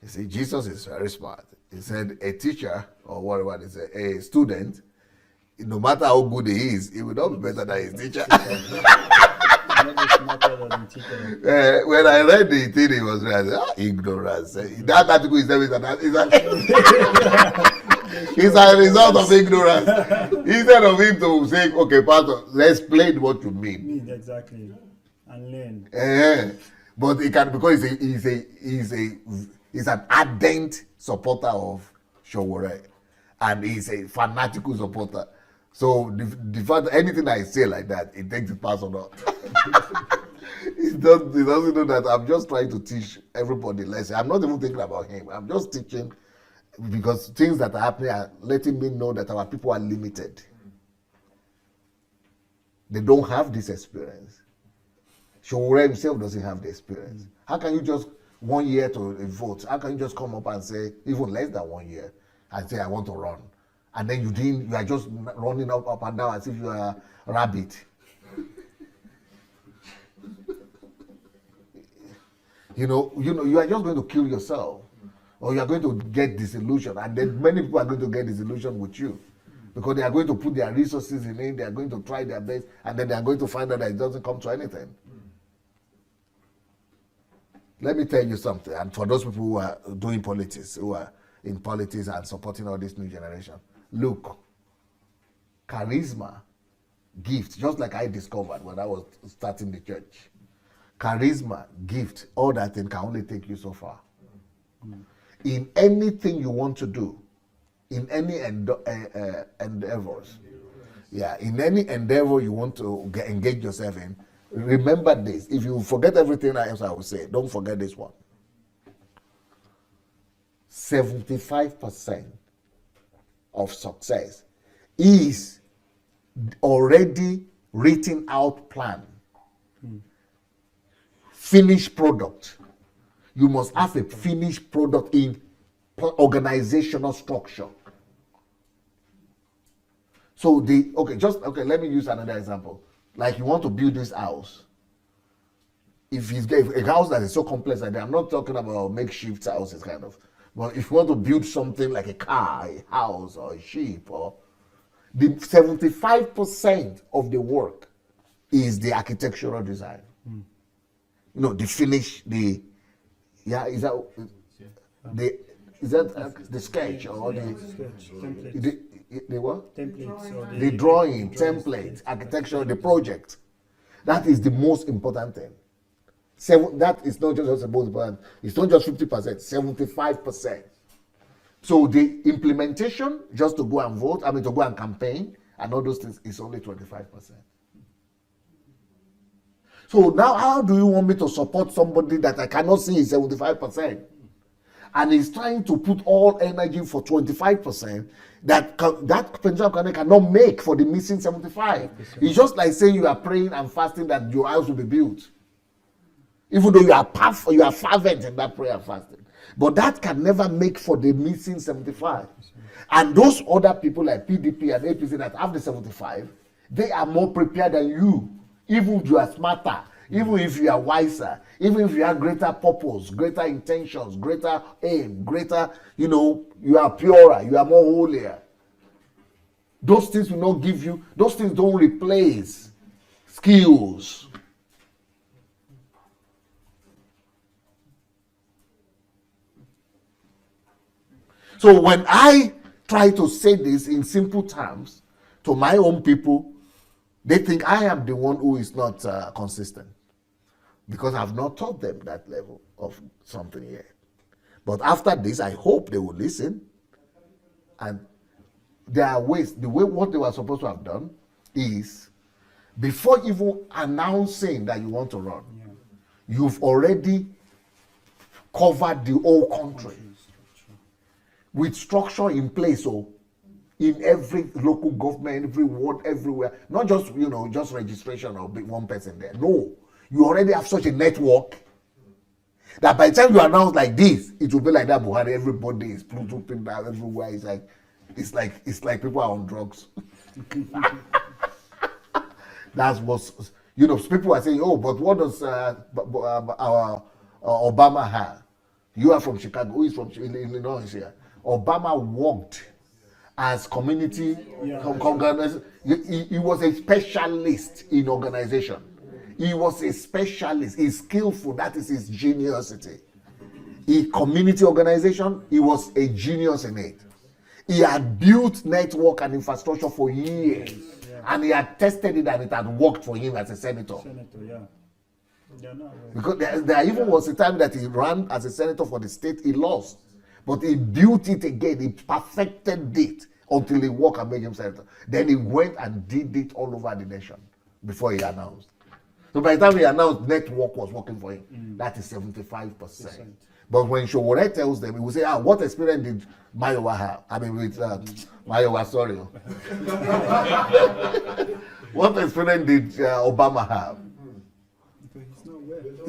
You see, Jesus is very smart. He said a teacher, or whatever he said, a student, no matter how good he is, he will not be better than his teacher. When I read the thing, it was right. Ignorance. That article is it's a result of ignorance. Instead of him to say, okay, Pastor, let's explain what you mean. Exactly. And learn. But he can, because he's an ardent supporter of Sowore, and he's a fanatical supporter. So the fact that anything I say like that, it takes it personal. He doesn't know that I'm just trying to teach everybody lesson. I'm not even thinking about him. I'm just teaching because things that are happening are letting me know that our people are limited. They don't have this experience. Sowore himself doesn't have the experience. How can you just 1 year to vote? How can you just come up and say, even less than 1 year, and say, I want to run? And then you are just running up and down as if you are a rabbit. you know, you are just going to kill yourself. or you are going to get disillusioned, and then many people are going to get disillusioned with you because they are going to put their resources in it, they are going to try their best, and then they are going to find out that it doesn't come to anything. Let me tell you something, and for those people who are doing politics, who are in politics and supporting all this new generation, look, charisma, gift, just like I discovered when I was starting the church. Charisma, gift, all that thing can only take you so far. In anything you want to do, in any endeavors, in any endeavor you want to engage yourself in, remember this. If you forget everything else I will say, don't forget this one. 75% of success is already written out plan. Finished product. You must have a finished product in organizational structure. So let me use another example. Like you want to build this house. If a house that is so complex like that, I'm not talking about makeshift houses kind of, but if you want to build something like a car, a house, or a ship, or the 75% of the work is the architectural design. The finish, the sketch or the what? Templates or The drawing, template, architecture, the project. That is the most important thing. That is not just the most important. It's not just 50%, 75%. So the implementation, just to go and vote, to go and campaign, and all those things, is only 25%. So now, how do you want me to support somebody that I cannot see is 75%? And he's trying to put all energy for 25% that Penjab cannot make for the missing 75%. It's just like saying you are praying and fasting that your house will be built. Even though you are fervent in that prayer and fasting. But that can never make for the missing 75%. And those other people like PDP and APC that have the 75%, they are more prepared than you. Even if you are smarter, even if you are wiser, even if you have greater purpose, greater intentions, greater aim, greater, you are purer, you are more holier. Those things will not give you, those things don't replace skills. So when I try to say this in simple terms to my own people, they think I am the one who is not consistent because I've not taught them that level of something yet. But after this, I hope they will listen. And there are ways, what they were supposed to have done is, before even announcing that you want to run, you've already covered the whole country with structure in place. So in every local government, every ward, everywhere. Not just, just registration or one person there. No. You already have such a network that by the time you announce like this, it will be like that Buhari. Everybody is putting down everywhere. It's like people are on drugs. That's what, people are saying, oh, but what does our Obama have? You are from Chicago. Who is from Illinois here? Obama worked as community organization. He was a specialist in organization. He was a specialist. He's skillful. That is his geniusity. In community organization, he was a genius in it. He had built network and infrastructure for years. And he had tested it and it had worked for him as a senator. Because there even was a time that he ran as a senator for the state, he lost. But he built it again, he perfected it until he worked and made him senator. Then he went and did it all over the nation before he announced. So by the time he announced, network was working for him. That is 75%. But when Showore tells them, he will say, what experience did Mayowa have? Mayowa, sorry. What experience did Obama have?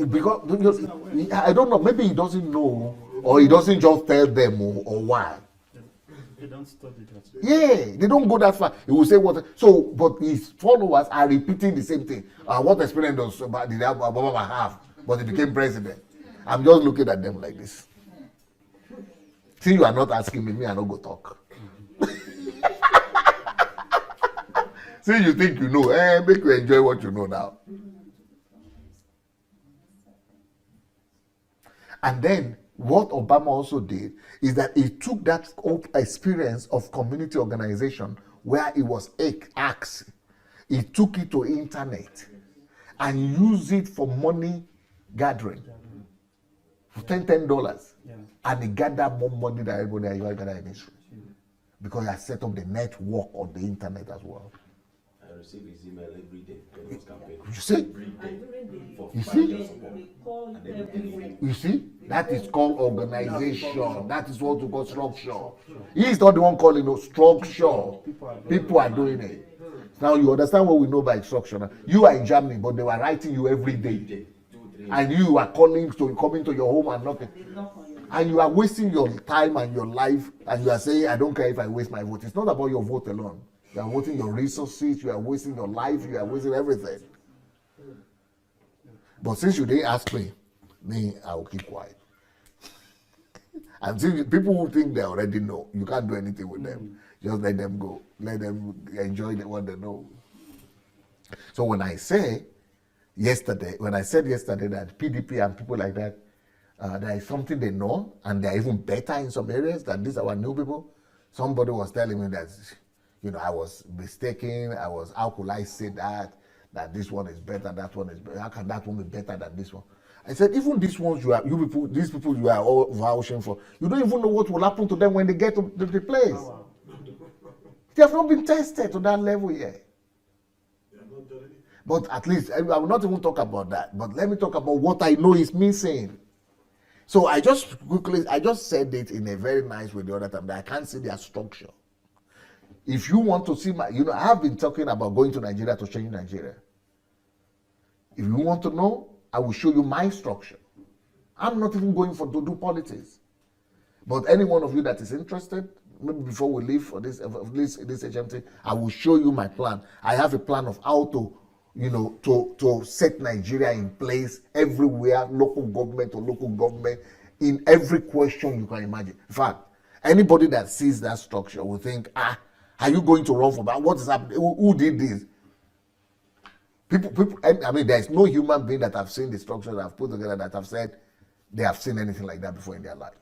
Because I don't know, maybe he doesn't know, or he doesn't just tell them, or why. They don't study that. Yeah, they don't go that far. He will say what. So, but his followers are repeating the same thing. What experience does Obama have? But he became president. I'm just looking at them like this. Since you are not asking me, I don't go talk. Since you think you know, make you enjoy what you know now. And then what Obama also did is that he took that experience of community organization where it was asked, he took it to internet and used it for money gathering. For $10. Yeah. And he gathered more money than everybody has ever gathered in history. Because he has set up the network on the internet as well. I receive his email every day when he was campaigning. You see? Every day. For You see? financial support. And everything. You see? That is called organization. That is what we call structure. He is not the one calling it structure. People are doing it. Now you understand what we know by structure. Now, you are in Germany, but they were writing you every day. And you are coming to your home and nothing. And you are wasting your time and your life, and you are saying, I don't care if I waste my vote. It's not about your vote alone. You are wasting your resources, you are wasting your life, you are wasting everything. But since you didn't ask me, I will keep quiet. And see, people who think they already know, you can't do anything with them. Just let them go. Let them enjoy what they know. So when I said yesterday that PDP and people like that, there is something they know, and they're even better in some areas than these our new people. Somebody was telling me that, I was mistaken. How could I say that this one is better, that one is better? How can that one be better than this one? I said, even these ones these people you are all vouching for, you don't even know what will happen to them when they get to the place. Oh, wow. They have not been tested to that level yet. But at least, I will not even talk about that. But let me talk about what I know is missing. So I just said it in a very nice way the other time that I can't see their structure. If you want to see I have been talking about going to Nigeria to change Nigeria. If you want to know, I will show you my structure. I'm not even going to do politics. But any one of you that is interested, maybe before we leave for this HMT, I will show you my plan. I have a plan of how to set Nigeria in place everywhere, local government, in every question you can imagine. In fact, anybody that sees that structure will think, are you going to run for that? What is happening? Who did this? People, there's no human being that have seen the structure that I've put together that have said they have seen anything like that before in their life.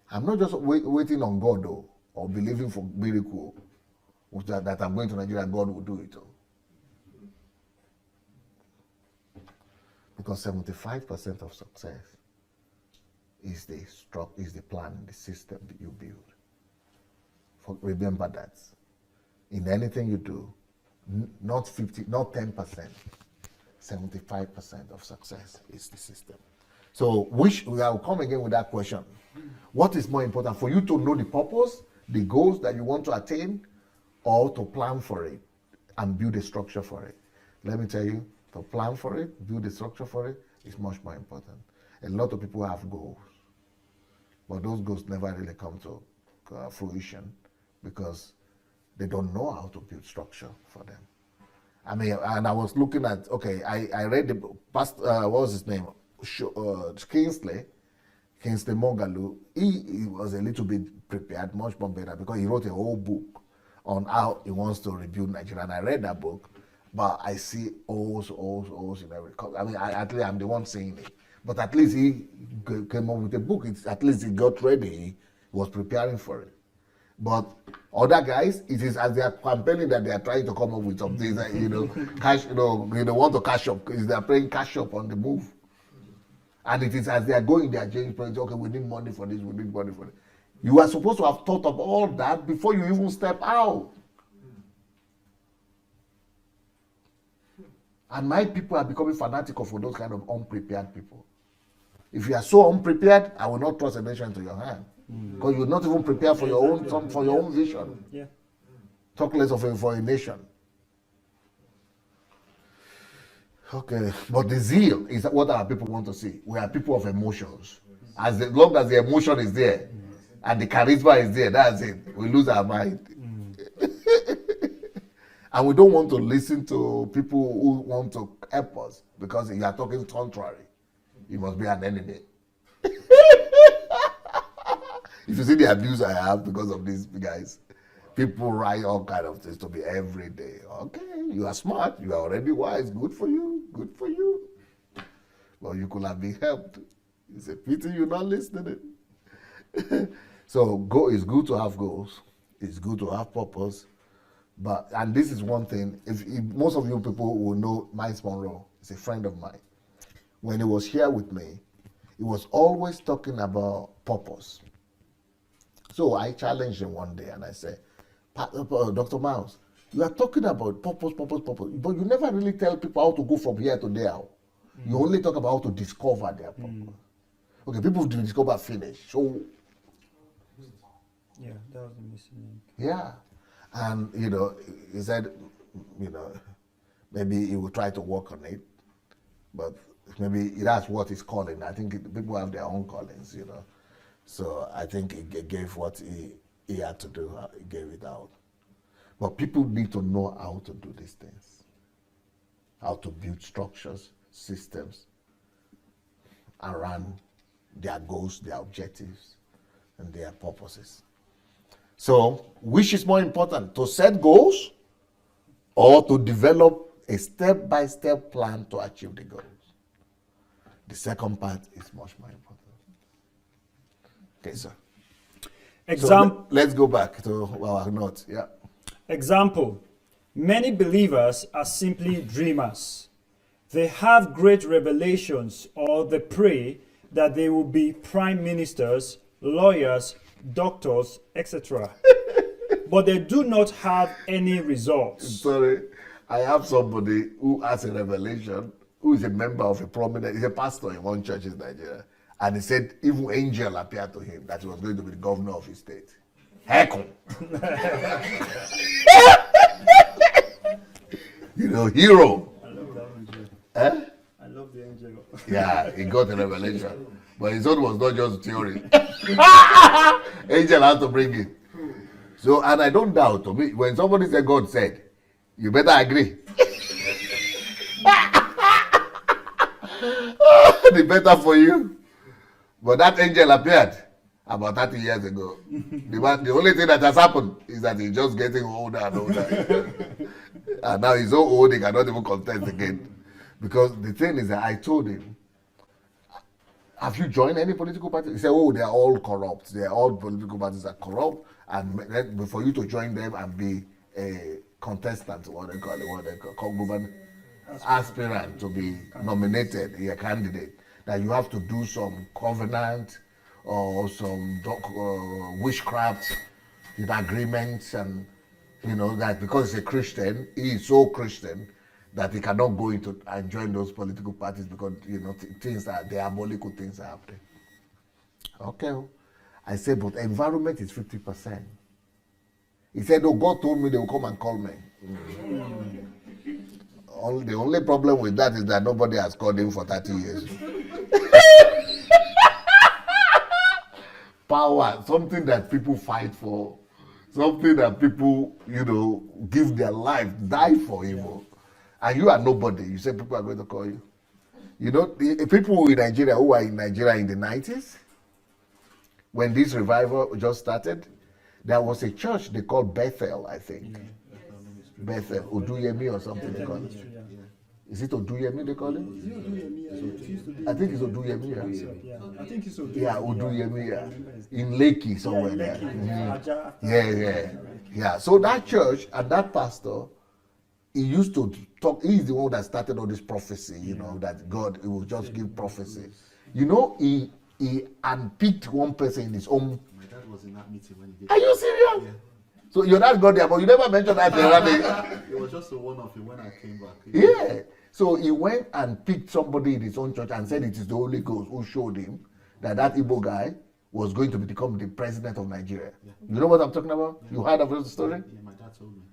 I'm not just waiting on God, though, or believing for miracle that I'm going to Nigeria, God will do it. Because 75% of success is the plan, the system that you build. Remember that. In anything you do, not 10%, 75% of success is the system. So I will come again with that question. What is more important for you to know the purpose, the goals that you want to attain, or to plan for it and build a structure for it? Let me tell you, to plan for it, build a structure for it is much more important. A lot of people have goals, but those goals never really come to fruition because they don't know how to build structure for them. And I was looking at, I read the past, what was his name? Kingsley Moghalu. He was a little bit prepared, much more better, because he wrote a whole book on how he wants to rebuild Nigeria. And I read that book, but I see O's in every. At least I'm the one saying it. But at least he came up with a book. At least he got ready. He was preparing for it. But other guys, it is as they are campaigning that they are trying to come up with some things that, cash, they want to cash up. They are playing cash up on the move. And it is as they are going, they are changing projects. Okay, we need money for this, we need money for this. You are supposed to have thought of all that before you even step out. And my people are becoming fanatical for those kind of unprepared people. If you are so unprepared, I will not trust a nation into your hand. Because you're not even prepared for your own vision. Yeah. Talk less of for a nation. Okay, but the zeal is what our people want to see. We are people of emotions. As long as the emotion is there and the charisma is there, that's it. We lose our mind. And we don't want to listen to people who want to help us, because if you are talking contrary, you must be an enemy. If you see the abuse I have because of these guys, people write all kind of things to me every day. Okay, you are smart, you are already wise, good for you, good for you. Well, you could have been helped. It's a pity you're not listening. So it's good to have goals. It's good to have purpose. And this is one thing, if most of you people will know Miles Monroe, he's a friend of mine. When he was here with me, he was always talking about purpose. So I challenged him one day and I said, Dr. Miles, you are talking about purpose, but you never really tell people how to go from here to there. You only talk about how to discover their purpose. Okay, people discover finish. So Yeah, that was the missing link. yeah. And, he said, maybe he will try to work on it, but maybe that's what he's calling. I think people have their own callings, So I think he gave what he had to do, he gave it out. But people need to know how to do these things, how to build structures, systems around their goals, their objectives, and their purposes. So, which is more important, to set goals or to develop a step-by-step plan to achieve the goals? The second part is much more important. Okay, sir. So let's go back to our notes. Yeah. Example, many believers are simply dreamers. They have great revelations or they pray that they will be prime ministers, lawyers, doctors, etc. But they do not have any results. Sorry, I have somebody who has a revelation, who is a member of he's a pastor in one church in Nigeria. And he said even angel appeared to him that he was going to be the governor of his state. Heck! Hero. I love that angel. Eh? I love the angel. Yeah, he got a revelation. But his own was not just theory. Angel had to bring it. So, and I don't doubt, to me, when somebody said God said, you better agree. The better for you. But that angel appeared about 30 years ago. The only thing that has happened is that he's just getting older and older. And now he's so old he cannot even contest again. Because the thing is that I told him, have you joined any political party? He said, oh, they're all corrupt. All political parties are corrupt. And for you to join them and be a contestant, what they call government aspirant to be nominated, a candidate, that you have to do some covenant or some witchcraft agreements, and that because he's a Christian, he is so Christian that he cannot go into and join those political parties because things are diabolical, things are happening. Okay, I said, but environment is 50%. He said, oh, God told me they will come and call me. The only problem with that is that nobody has called him for 30 years. Power, something that people fight for, something that people, give their life, die for evil. And you are nobody. You say people are going to call you. The people in Nigeria who were in Nigeria in the 90s, when this revival just started, there was a church they called Bethel, I think. Bethel, Oduyemi or something they call it. Is it Oduyemi they call it? I think it's Oduyemi. Yeah, I think it's Oduyemi. Yeah, Oduyemi, yeah. In Lakey somewhere there. Yeah. So that church and that pastor, he used to talk. He's the one that started all this prophecy, that God will just give prophecy. He handpicked one person in his own. My dad was in that meeting when he did. Are you serious? Yeah. So your dad got there, but you never mentioned that the other day. It was just a one-off when I came back. Yeah. So he went and picked somebody in his own church and said it is the Holy Ghost who showed him that Igbo guy was going to become the president of Nigeria. Yeah. You know what I'm talking about? Yeah. You heard of the story? Yeah, my dad told me.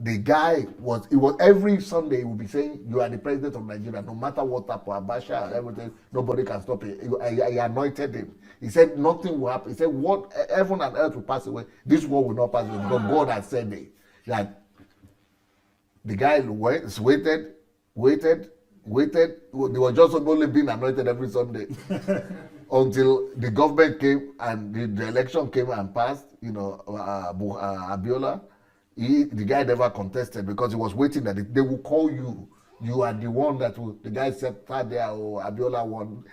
The guy was every Sunday he would be saying, you are the president of Nigeria, no matter what happened, Abacha and everything, nobody can stop it. I anointed him. He said nothing will happen. He said, what heaven and earth will pass away, this world will not pass away, because God has said it. That the guy waited. They were just only being anointed every Sunday. until the government came and the election came and passed. Abiola, the guy never contested because he was waiting that they will call you. You are the one that will. The guy said, there, Abiola won.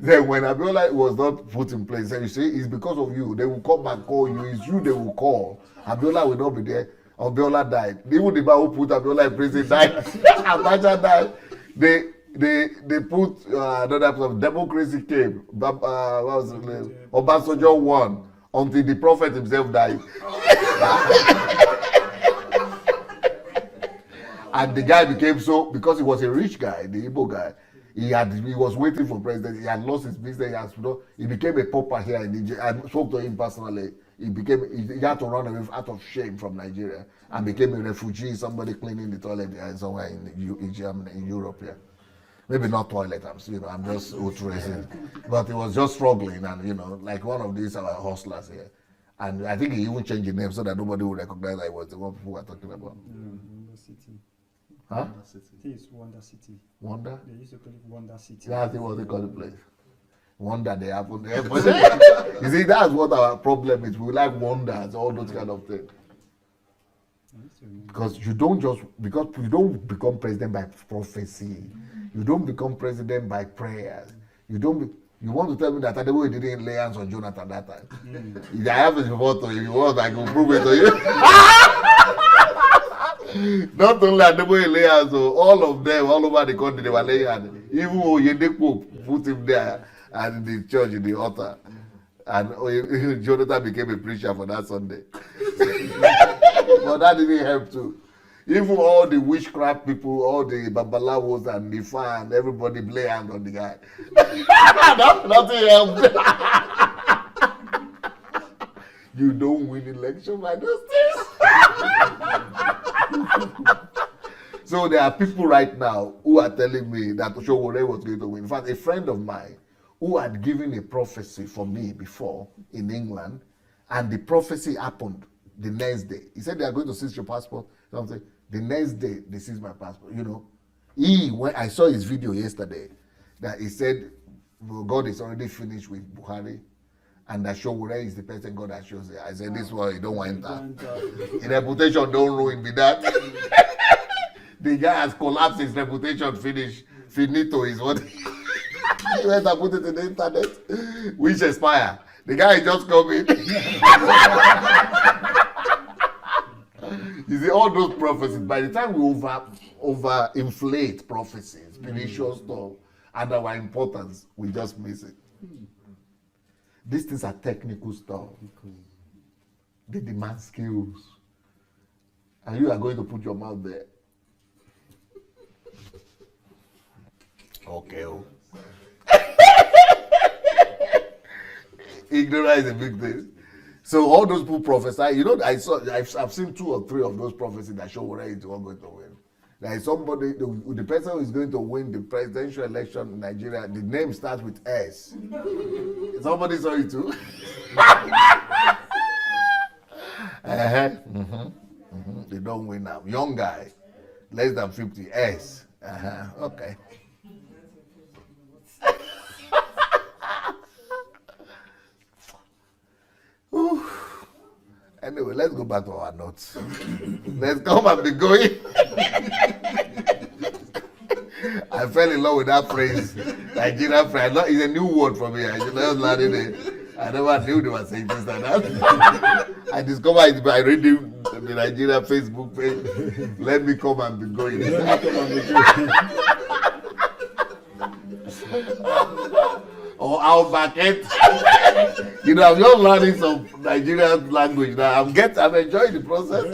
Then when Abiola was not put in place, you see, it's because of you. They will come and call you. It's you they will call. Abiola will not be there. Abiola died. Even the man who put Abiola in prison died. Adelaja died. They put another person. Democracy came. What was his name? Obasanjo won until the prophet himself died. And the guy became so, because he was a rich guy, the Igbo guy, he was waiting for president. He had lost his business. He became a pauper here in Nigeria. I spoke to him personally. He had to run away out of shame from Nigeria and became a refugee, somebody cleaning the toilet somewhere in Germany, in Europe here. Maybe not toilet, I'm just outraging. But he was just struggling and, like one of these hustlers here. And I think he even changed his name so that nobody would recognize that he was the one people were talking about. Wonder City. Huh? I think it's Wonder City. Wonder? They used to call it Wonder City. Yeah, I think what they call the place. Wonder they happen there. You see, that's what our problem is. We like wonders, all those kind of things. Because you don't become president by prophecy. You don't become president by prayers. You want to tell me that Adelaja didn't lay hands on Jonathan that time? If I have a photo, if you want, I can prove it to you. Not only Adelaja lay hands, all of them, all over the country, they were laying hands. Even Oyedepo put him there and in the church, in the altar. And Jonathan became a preacher for that Sunday. But that didn't help too. Even all the witchcraft people, all the babalawos and Nifa and everybody lay hand on the guy. Nothing helped. You don't win election by those things. So there are people right now who are telling me that Oshowore was going to win. In fact, a friend of mine who had given a prophecy for me before in England, and the prophecy happened the next day. He said they are going to seize your passport. Something. The next day they seized my passport. When I saw his video yesterday, that he said, well, God is already finished with Buhari, and that Showore is the person God has chosen. I said, this one you don't want that. His reputation don't ruin me that. The guy has collapsed his reputation. Finito is what. He went and put it in the internet, which expire. The guy is just coming. You see, all those prophecies, by the time we over inflate prophecies, spiritual stuff, and our importance, we just miss it. These things are technical stuff. They demand skills. And you are going to put your mouth there. Okay. Ignorance is a big thing. So all those people prophesy. I've seen 2 or 3 of those prophecies that show where is the one going to win. There is somebody, the person who is going to win the presidential election in Nigeria, the name starts with S. Somebody saw it too. They don't win now. Young guy, less than 50, S. Okay. Anyway, let's go back to our notes. Let's come and be going. I fell in love with that phrase, Nigerian phrase. It's a new word for me. I just learned it. I never knew they were saying this like that. I discovered it by reading the Nigerian Facebook page. Let me come and be going. Or our bucket. I'm just learning some Nigerian language now. I'm enjoying the process.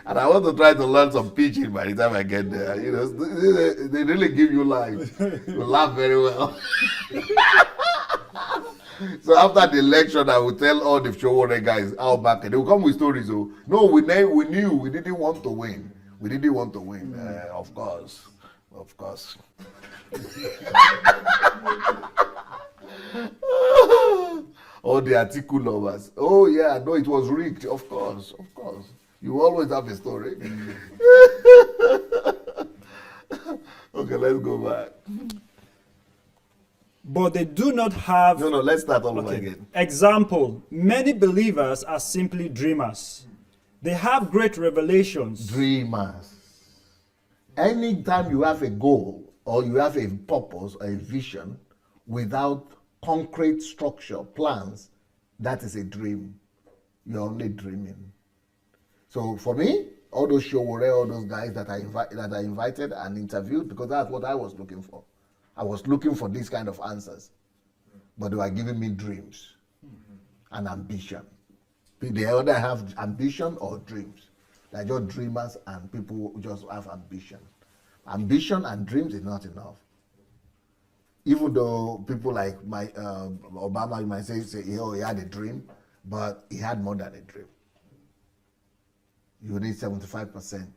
And I want to try to learn some pidgin by the time I get there. They really give you life. You laugh very well. So after the election, I will tell all the Showore guys how back. They will come with stories. Oh, no, we knew we didn't want to win. We didn't want to win. Of course. All the article lovers. Oh yeah, no, it was rigged. Of course. You always have a story. Okay, let's go back. but they do not have. No, let's start all over Okay. again. Example, many believers are simply dreamers. They have great revelations. Dreamers. Anytime you have a goal or you have a purpose or a vision without concrete structure, plans, that is a dream. You're only dreaming. So for me, all those Showore, all those guys that I invited and interviewed, because that's what I was looking for. I was looking for these kind of answers, but they were giving me dreams and ambition. They either have ambition or dreams. They're just dreamers, and people who just have ambition. Ambition and dreams is not enough. Even though people like Obama, you might say, oh, he had a dream, but he had more than a dream. You need 75%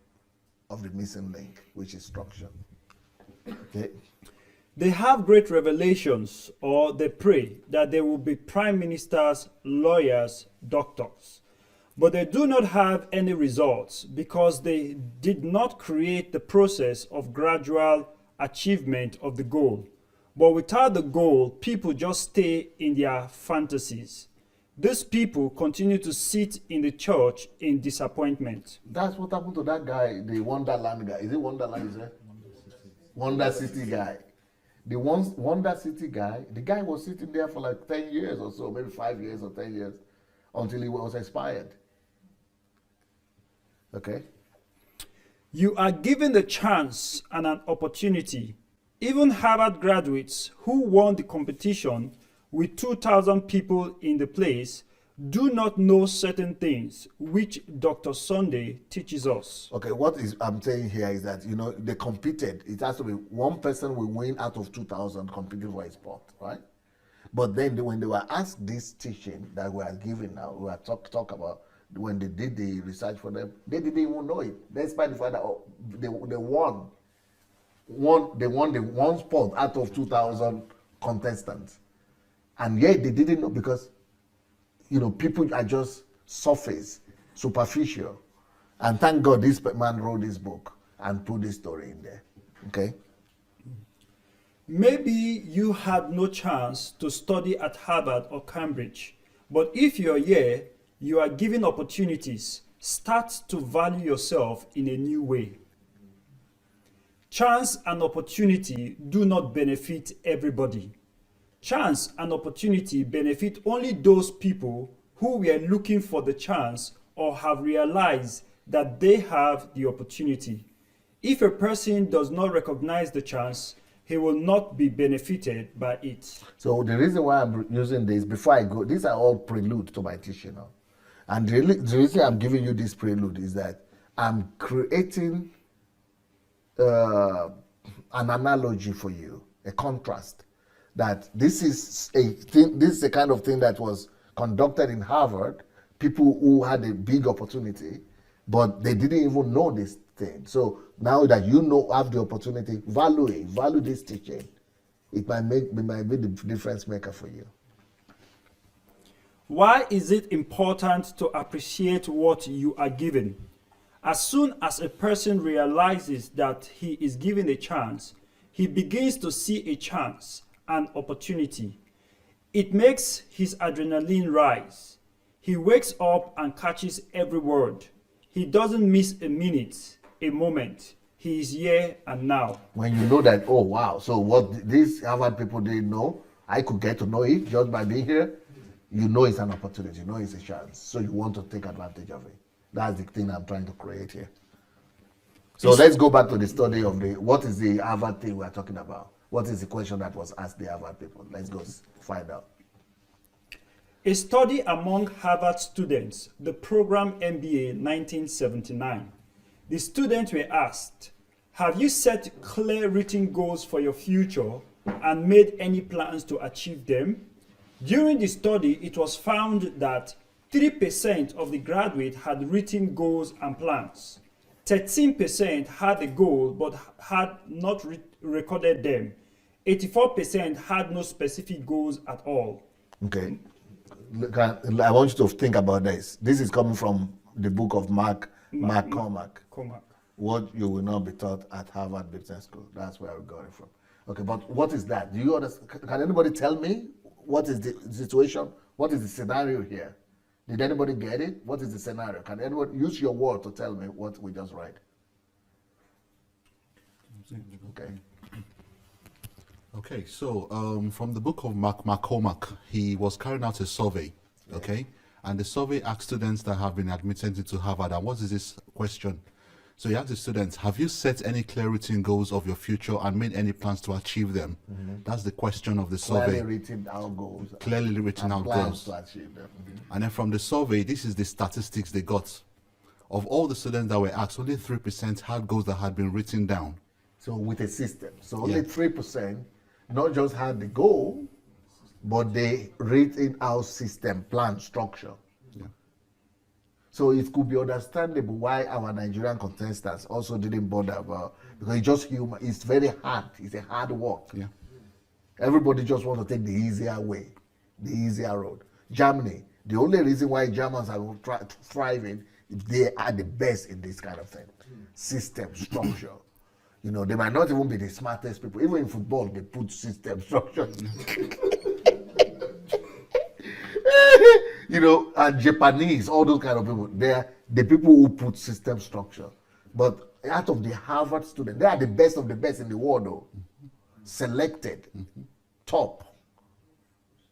of the missing link, which is structure. Okay. They have great revelations, or they pray that they will be prime ministers, lawyers, doctors. But they do not have any results because they did not create the process of gradual achievement of the goal. But without the goal, people just stay in their fantasies. These people continue to sit in the church in disappointment. That's what happened to that guy, the Wonderland guy. Is it Wonderland, is it? Wonder City guy. The Wonder City guy, the guy was sitting there for like 10 years or so, maybe 5 years or 10 years, until he was expired. Okay? You are given the chance and an opportunity. Even Harvard graduates who won the competition with 2,000 people in the place do not know certain things which Dr. Sunday teaches us. Okay, what is I'm saying here is that, they competed. It has to be one person will win out of 2,000 competing for a sport, right? But then when they were asked this teaching that we are giving now, we are talk about when they did the research for them, they didn't even know it. Despite the fact that they won the one sport out of 2,000 contestants. And yet they didn't know because, people are just surface, superficial. And thank God this man wrote this book and put this story in there. Okay? Maybe you had no chance to study at Harvard or Cambridge, but if you're here, you are given opportunities. Start to value yourself in a new way. Chance and opportunity do not benefit everybody. Chance and opportunity benefit only those people who were looking for the chance or have realized that they have the opportunity. If a person does not recognize the chance, he will not be benefited by it. So the reason why I'm using this, before I go, these are all prelude to my teaching now. And the reason I'm giving you this prelude is that I'm creating an analogy for you, a contrast. That this is a kind of thing that was conducted in Harvard, people who had a big opportunity, but they didn't even know this thing. So now that have the opportunity, value this teaching. It might be the difference maker for you. Why is it important to appreciate what you are given? As soon as a person realizes that he is given a chance, he begins to see a chance, an opportunity. It makes his adrenaline rise. He wakes up and catches every word. He doesn't miss a minute, a moment. He is here and now. When you know that, oh wow, so what these Harvard people didn't know, I could get to know it just by being here. You know it's an opportunity, you know it's a chance. So you want to take advantage of it. That's the thing I'm trying to create here. So let's go back to the study of what is the Harvard thing we're talking about? What is the question that was asked the Harvard people? Let's go find out. A study among Harvard students, the program MBA 1979. The students were asked, have you set clear written goals for your future and made any plans to achieve them? During the study, it was found that 3% of the graduates had written goals and plans. 13% had a goal but had not recorded them. 84% had no specific goals at all. Okay. Look, I want you to think about this. This is coming from the book of Mark Cormack. What you will not be taught at Harvard Business School. That's where we got it from. Okay, but what is that? Do you understand? Can anybody tell me what is the situation? What is the scenario here? Did anybody get it? What is the scenario? Can anyone use your word to tell me what we just read? Okay. Okay, so from the book of McCormack, he was carrying out a survey, okay? And the survey asked students that have been admitted into Harvard, and what is this question? So he asked the students, have you set any clear written goals of your future and made any plans to achieve them? That's the question of the survey. Clearly written out goals. Clearly written and out plans goals. to achieve them. And then from the survey, this is the statistics they got. Of all the students that were asked, only 3% had goals that had been written down. So with a system. So only Yeah. 3% not just had the goal, but they written out system, plan, structure. Yeah. So it could be understandable why our Nigerian contestants also didn't bother about, because it's just human. It's very hard. It's a hard work. Yeah. Everybody just want to take the easier way, the easier road. Germany, the only reason why Germans are thriving is they are the best in this kind of thing. System, structure. You know, they might not even be the smartest people. Even in football, they put system, structure. You know, and Japanese, all those kind of people, they are the people who put system structure. But out of the Harvard students, they are the best of the best in the world, though. Selected, top.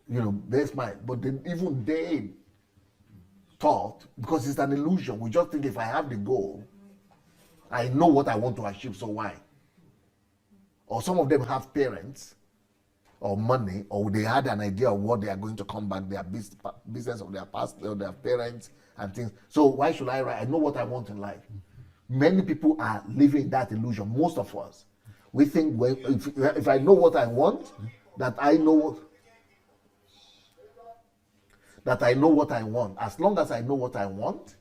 You know, that's my, but even they thought, because it's an illusion, we just think if I have the goal, I know what I want to achieve, so why? Or some of them have parents or money, or they had an idea of what they are going to come back, their business of their past, or their parents and things. So why should I write? I know what I want in life. Many people are living that illusion. Most of us, we think, well, if I know what I want, that I know what I want. As long as I know what I want,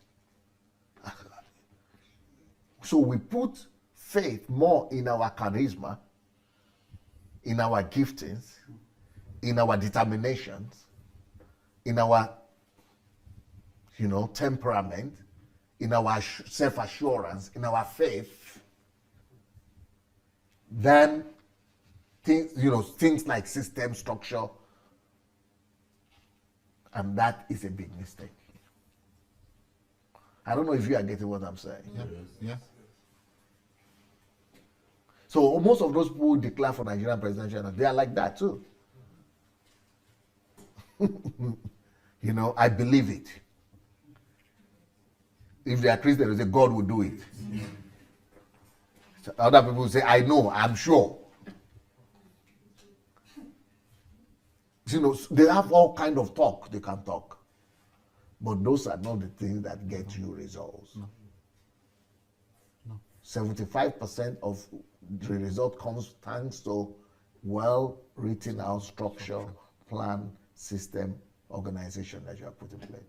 so we put faith more in our charisma, in our giftings, in our determinations, in our, temperament, in our self-assurance, in our faith, than things like system, structure, and that is a big mistake. I don't know if you are getting what I'm saying. Yeah. Yeah. So most of those people who declare for Nigerian presidential, they are like that too. I believe it. If they are Christian, they say God will do it. So other people say, I know, I'm sure. They have all kind of talk they can talk. But those are not the things that get you results. No. 75% of the result comes thanks to well-written out structure, plan, system, organization that you have put in place.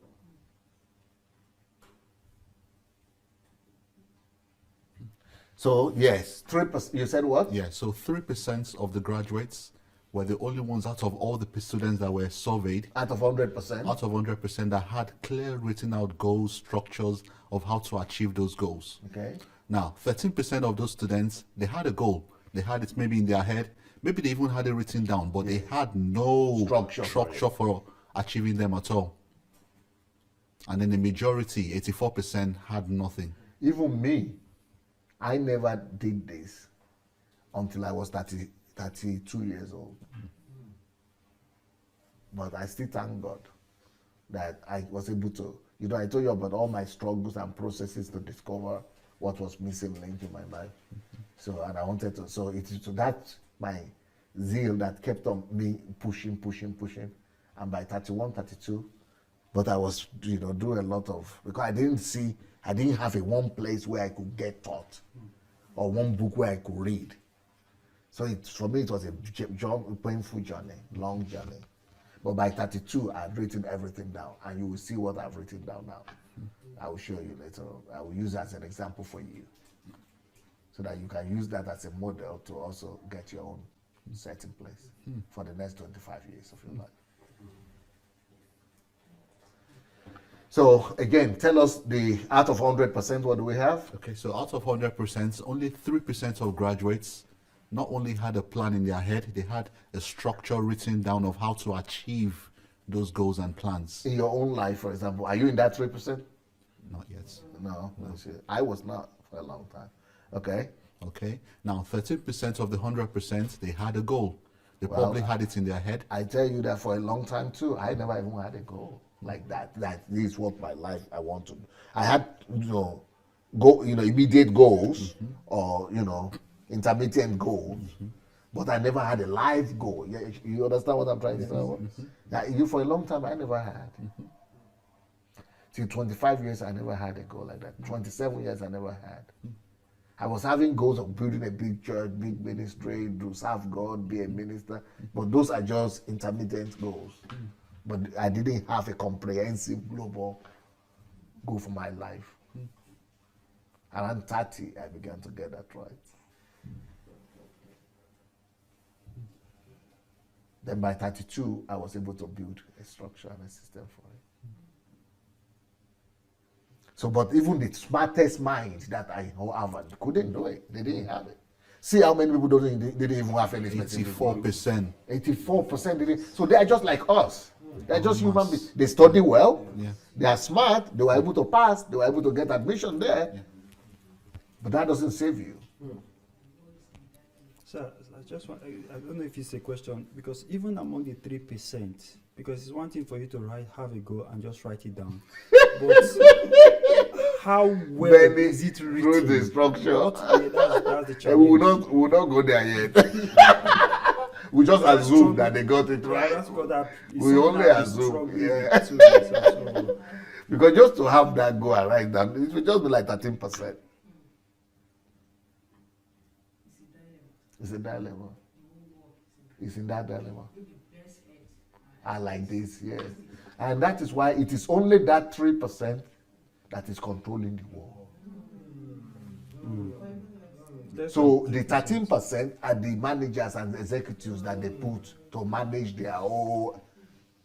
So yes, 3%. You said what? Yeah, so 3% of the graduates were the only ones out of all the students that were surveyed, Out of 100%. out of 100% that had clear written out goals, structures of how to achieve those goals. Okay. Now, 13% of those students, they had a goal. They had it maybe in their head. Maybe they even had it written down, but they had no Structure for achieving them at all. And then the majority, 84%, had nothing. Even me, I never did this until I was 32 years old. But I still thank God that I was able to, I told you about all my struggles and processes to discover what was missing link in my life. So, and I wanted to, so that's my zeal that kept on me pushing. And by 31, 32, but I was, doing a lot of, because I didn't have one place where I could get taught or one book where I could read. So for me, it was a painful journey, long journey. But by 32, I had written everything down, and you will see what I've written down now. I will show you later. I will use that as an example for you, so that you can use that as a model to also get your own set in place for the next 25 years of your life. So again, tell us out of 100%, what do we have? Okay, so out of 100%, only 3% of graduates not only had a plan in their head, they had a structure written down of how to achieve those goals and plans. In your own life, for example, are you in that 3%? Not yet. No. I was not for a long time. Okay. Okay. Now, 13% of the 100%, they had a goal. They probably had it in their head. I tell you that for a long time too. I never even had a goal like that. That this is what my life I want to do. I had immediate goals or intermittent goals, but I never had a life goal. You understand what I'm trying to say? Yeah, for a long time I never had. Till 25 years I never had a goal like that. 27 years I never had. I was having goals of building a big church, big ministry, to serve God, be a minister. But those are just intermittent goals. But I didn't have a comprehensive global goal for my life. Around 30, I began to get that right. Then by 32, I was able to build a structure and a system for it. So, but even the smartest minds that I know Harvard couldn't do it. They didn't have it. See how many people didn't even have any specific. 84%. 84% didn't. So they are just like us. They are just human beings. They study well. Yeah. They are smart. They were able to pass. They were able to get admission there. Yeah. But that doesn't save you. Sir, I don't know if it's a question, because even among the 3%, because it's one thing for you to have a goal and just write it down. But how well Many is it through written? the structure. That's the challenge. And we will not go there yet. We just assume that they got it right. That's because that is We something only that is assume, struggling yeah. with too. Because just to have that go and write down, it will just be like 13%. It's a dilemma. It's in that dilemma. I like this, yes. And that is why it is only that 3% that is controlling the world. So the 13% are the managers and executives that they put to manage their whole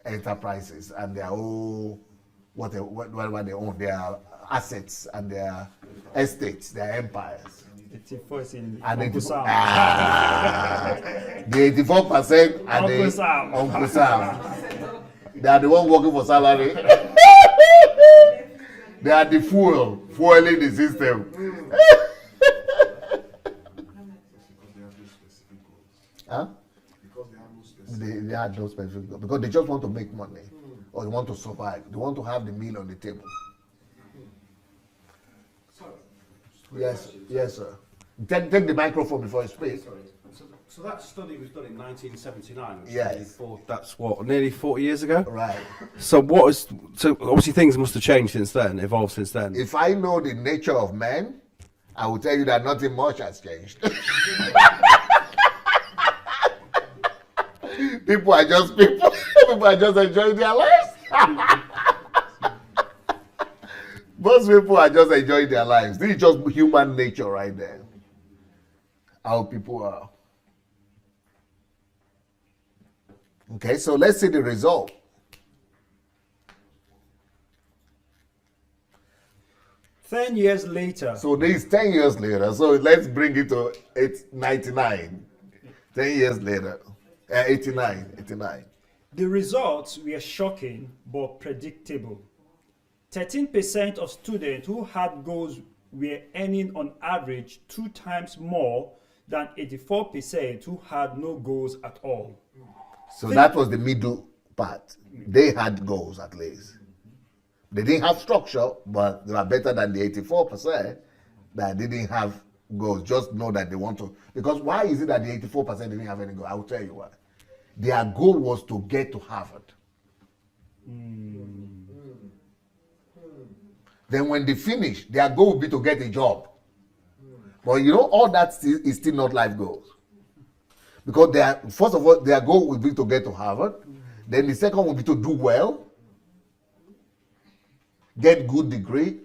enterprises and their whole whatever they own, their assets and their estates, their empires. 84 is in And Uncle Sam. The 84% are Uncle the Sam. Uncle Sam. They are the one working for salary. They are the fueling the system. Huh? They had no specific goals. Because they just want to make money or they want to survive. They want to have the meal on the table. Yes, sir. Take the microphone before you speak. So that study was done in 1979. Which Yes. is that's what, nearly 40 years ago? Right. So obviously things must have changed since then, evolved since then. If I know the nature of men, I will tell you that nothing much has changed. People are just people. People are just enjoying their lives. Most people are just enjoying their lives. This is just human nature right there. How people are. Okay, so let's see the result. Ten years later, So this is 10 years later. So let's bring it to 99. 10 years later. 89. the results were shocking but predictable. 13% of students who had goals were earning on average 2 times more than 84% who had no goals at all. So that was the middle part. They had goals at least. They didn't have structure, but they were better than the 84% that didn't have goals. Just know that they want to. Because why is it that the 84% didn't have any goals? I will tell you why. Their goal was to get to Harvard. Then when they finish, their goal will be to get a job. But all that is still not life goals. Because first of all, their goal will be to get to Harvard. Then the second will be to do well, get good degree.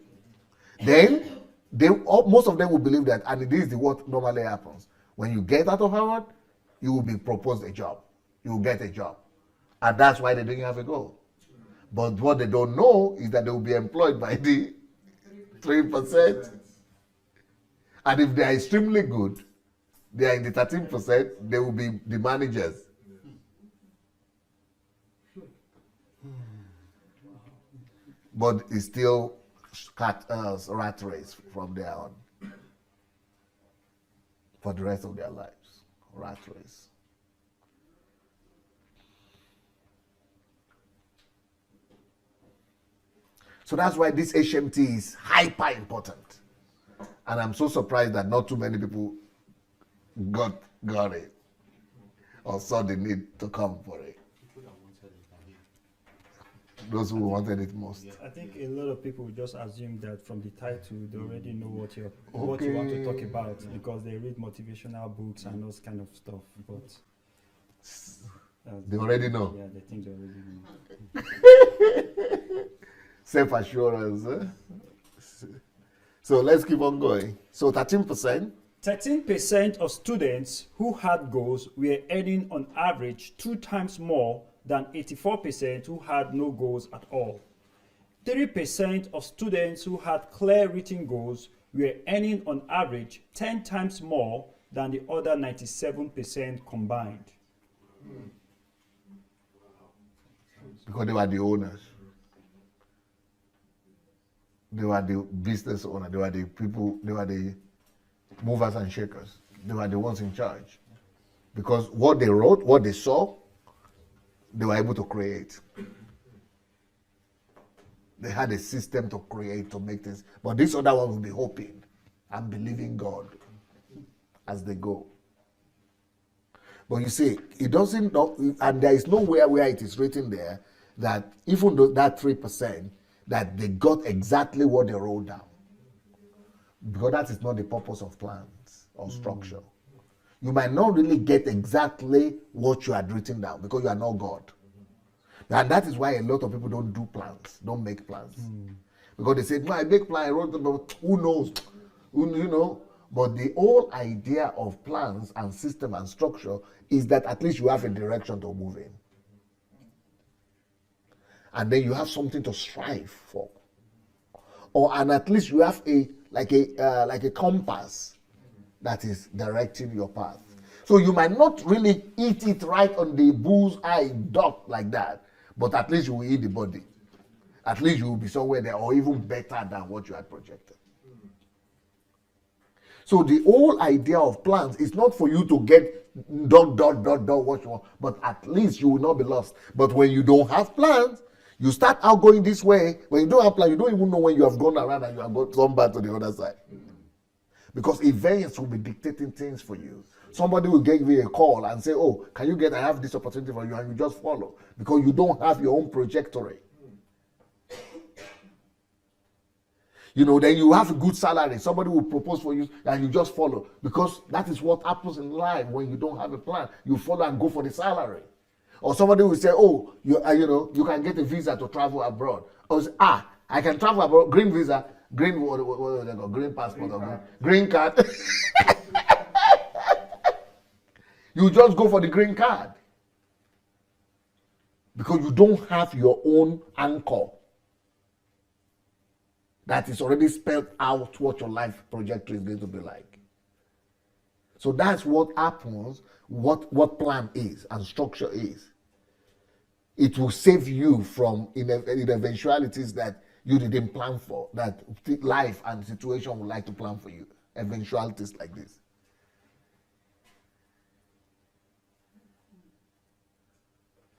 Then most of them will believe that, and this is what normally happens. When you get out of Harvard, you will be proposed a job. You will get a job. And that's why they didn't have a goal. But what they don't know is that they will be employed by the 3%. And if they are extremely good, They are in the 13%, they will be the managers. But it's still rat race from there on. For the rest of their lives. Rat race. So that's why this HMT is hyper important. And I'm so surprised that not too many people got it or saw the need to come for it. Those who wanted it most. I think a lot of people just assume that from the title they already know what you want to talk about because they read motivational books and those kind of stuff. But they already know. Yeah, they think they already know. Self-assurance. So let's keep on going. So 13%. 13% of students who had goals were earning on average 2 times more than 84% who had no goals at all. 3% of students who had clear written goals were earning on average 10 times more than the other 97% combined. Because they were the owners. They were the business owner. They were the people, they were the movers and shakers. They were the ones in charge. Because what they wrote, what they saw, they were able to create. They had a system to create, to make things. But these other ones will be hoping and believing God as they go. But you see, it doesn't, and there is nowhere where it is written there that even though that 3%, that they got exactly what they wrote down. Because that is not the purpose of plans or structure. You might not really get exactly what you had written down because you are not God. And that is why a lot of people don't do plans, don't make plans. Because they say, no, I make plans, I wrote them, but who knows? You know? But the whole idea of plans and system and structure is that at least you have a direction to move in. And then you have something to strive for. And at least you have like a compass that is directing your path. So you might not really eat it right on the bull's eye dot like that, but at least you will eat the body. At least you will be somewhere there, or even better than what you had projected. So the whole idea of plans is not for you to get dot what you want, but at least you will not be lost. But when you don't have plans, you start out going this way. When you don't have plans, you don't even know when you have gone around and you have gone back to the other side. Because events will be dictating things for you. Somebody will give you a call and say, oh, I have this opportunity for you, and you just follow. Because you don't have your own trajectory. You know, then you have a good salary. Somebody will propose for you and you just follow. Because that is what happens in life when you don't have a plan. You follow and go for the salary. Or somebody will say, oh, you can get a visa to travel abroad. Or say, I can travel abroad, green visa, green passport, or green card. You just go for the green card. Because you don't have your own anchor that is already spelled out what your life trajectory is going to be like. So that's what happens, what plan is and structure is. It will save you from in eventualities that you didn't plan for, that life and situation would like to plan for you. Eventualities like this.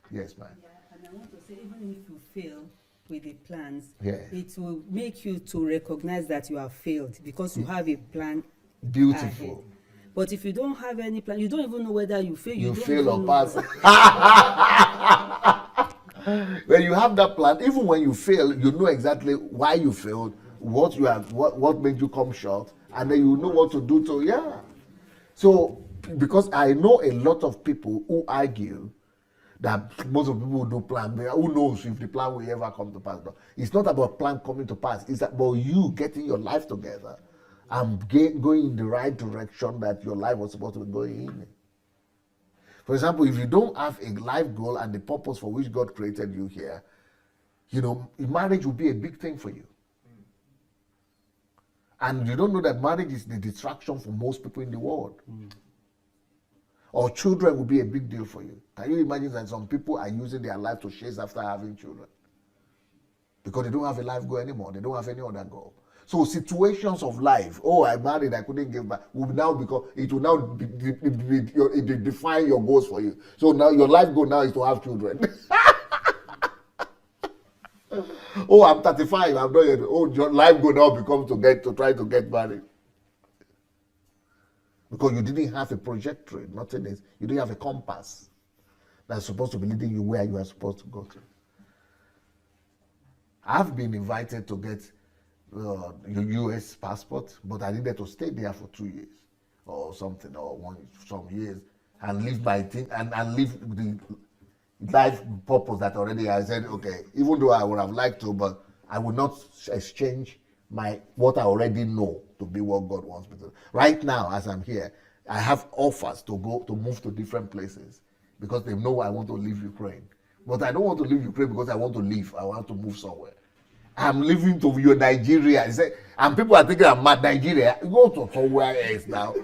Yes, ma'am. Yeah, and I want to say, even if you fail with the plans, Yeah. it will make you to recognize that you have failed because you have a plan. Beautiful. Ahead. But if you don't have any plan, you don't even know whether you fail. You don't fail even or know. pass. When you have that plan, even when you fail, you know exactly why you failed, what made you come short, and then you know what to do to, So, because I know a lot of people who argue that most of the people who do plan, who knows if the plan will ever come to pass. But it's not about plan coming to pass. It's about you getting your life together and going in the right direction that your life was supposed to be going in. For example, if you don't have a life goal and the purpose for which God created you here, marriage will be a big thing for you. And you don't know that marriage is the distraction for most people in the world. Or children will be a big deal for you. Can you imagine that some people are using their life to chase after having children? Because they don't have a life goal anymore. They don't have any other goal. So situations of life, oh, I married, I couldn't give back, will now become, it will now define your goals for you. So now your life goal now is to have children. Oh, I'm 35, I'm not yet. Oh, your life goal now becomes to try to get married. Because you didn't have a trajectory, nothing is, you didn't have a compass that's supposed to be leading you where you are supposed to go to. I've been invited to get your US passport, but I needed to stay there for 2 years or something, or some years, and live my thing and live the life purpose that already I said, okay, even though I would have liked to, but I would not exchange what I already know to be what God wants me to. Right now, as I'm here, I have offers to move to different places because they know I want to leave Ukraine. But I don't want to leave Ukraine because I want to leave. I want to move somewhere. I'm leaving to Nigeria. And people are thinking I'm mad. Nigeria, go to somewhere else now.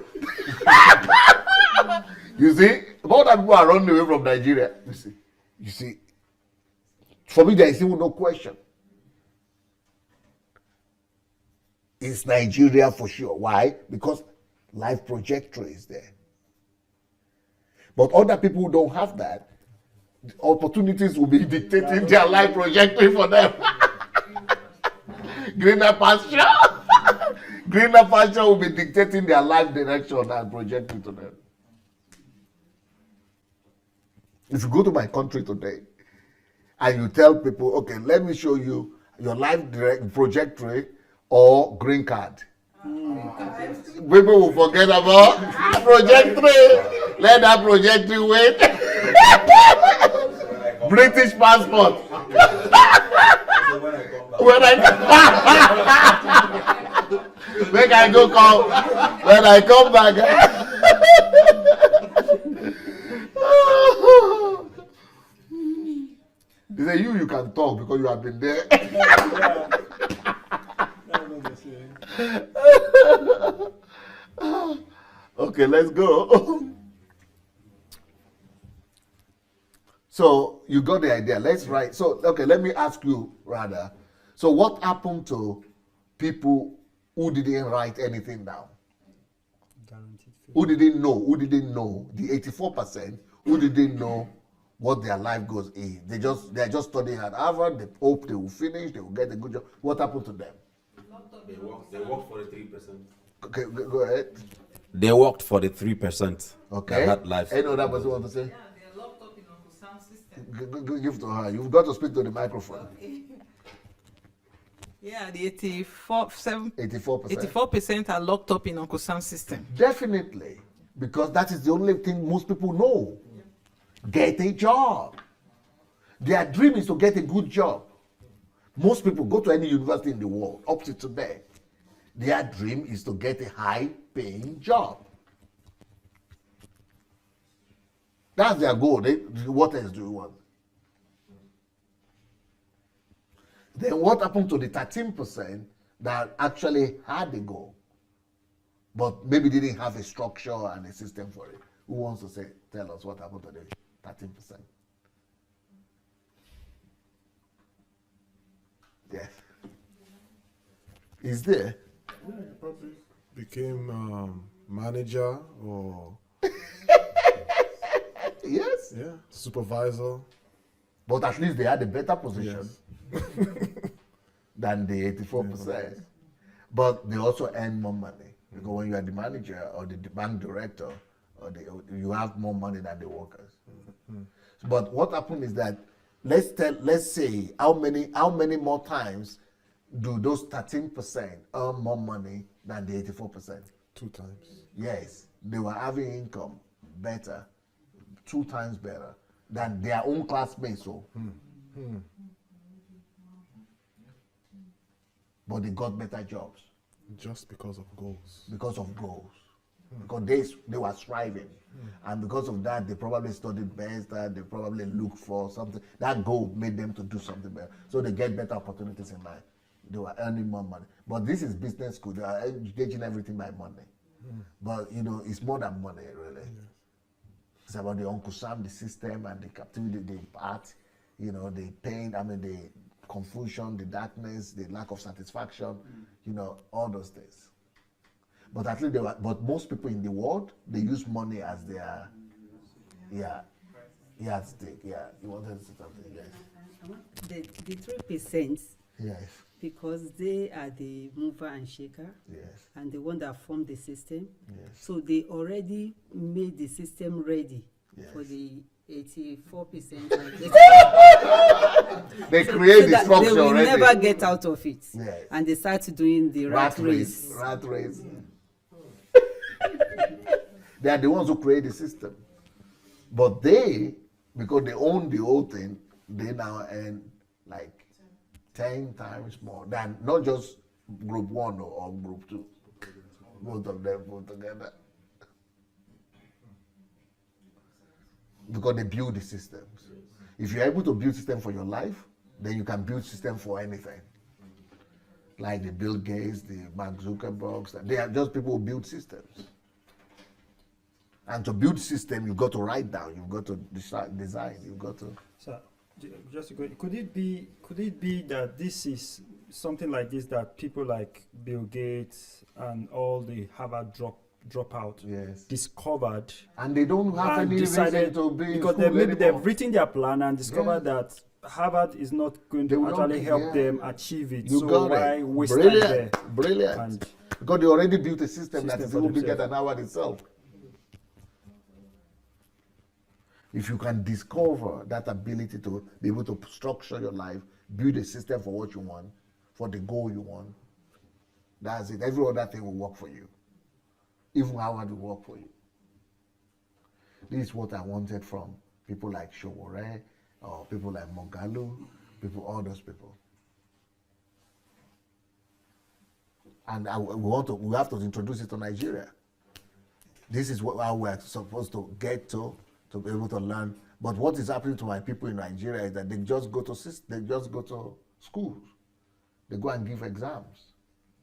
You see, all that people are running away from Nigeria. You see, for me there is even no question. It's Nigeria for sure. Why? Because life trajectory is there. But other people who don't have that, opportunities will be dictating their life trajectory for them. Greener pasture. Greener pasture will be dictating their life direction and projecting to them. If you go to my country today and you tell people, okay, let me show you your life trajectory or green card. People will forget about trajectory. Let that trajectory wait. British passport. When I go come, when I come back. They say you can talk because you have been there. Okay, let's go. So you got the idea. Let's write. So okay, let me ask you rather. So what happened to people who didn't write anything down? Who didn't know the 84% who didn't know what their life goals is. They're just studying at Harvard. They hope they will finish. They will get a good job. What happened to them? They worked for the 3%. Okay, go ahead. They worked for the 3%. Okay. That had life. Any other person want to say? Yeah, they're locked up in Uncle Sam's system. Give to her. You've got to speak to the microphone. Okay. Yeah, the 84% 84%. are locked up in Uncle Sam's system. Definitely, because that is the only thing most people know. Get a job. Their dream is to get a good job. Most people go to any university in the world up to today. Their dream is to get a high-paying job. That's their goal. What else do you want? Then what happened to the 13% that actually had the goal, but maybe didn't have a structure and a system for it? Who wants to tell us what happened to the 13%? Yes. Is there? Yeah, you probably became manager or Yes. supervisor. But at least they had a better position Yes. than the 84%. Yes. But they also earn more money. Because when you are the manager or the bank director, you have more money than the workers. But what happened is that let's say how many more times do those 13% earn more money than the 84%? 2 times. Yes, they were having income better, 2 times better than their own classmates. But they got better jobs Just because of goals. because of goals. Because they were striving. And because of that, they probably studied better, they probably looked for something. That goal made them to do something better. So they get better opportunities in life. They were earning more money. But this is business school. They are gauging everything by money. But, it's more than money, really. It's about the Uncle Sam, the system, and the captivity, the art, you know, the pain, I mean, the confusion, the darkness, the lack of satisfaction, you know, all those things. But at least but most people in the world, they use money as their, stake. Yeah, you wanted to say something, yes. The 3%, Yes, because they are the mover and shaker, yes, and the one that formed the system. yes. So they already made the system ready for Yes. the 84%. They create the that structure they will already. never get out of it. Yes. And they start doing the rat race. Rat race. They are the ones who create the system. But they, because they own the whole thing, they now earn like 10 times more than not just group 1 or group 2. Both of them put together. Because they build the systems. If you're able to build system for your life, then you can build system for anything. Like the Bill Gates, the Mark Zuckerbergs, they are just people who build systems. And to build system, you've got to write down, you've got to design, you've got to. So, just to go, could it be that this is something like this that people like Bill Gates and all the Harvard dropout Yes. discovered And they don't have and any decided reason to be in because school maybe anymore. they've written their plan and discovered that Harvard is not going They to will not- actually help yeah. them achieve it. You so got why it. waste time Brilliant, there? brilliant. And Because they already built a system that System is for even bigger themselves. than Howard itself. If you can discover that ability to be able to structure your life, build a system for what you want, for the goal you want, that's it. Every other thing will work for you. Even Howard will work for you. This is what I wanted from people like Showore, or people like Mogalu, all those people. And we have to introduce it to Nigeria. This is how we're supposed to get to be able to learn. But what is happening to my people in Nigeria is that they just go to schools. They go and give exams,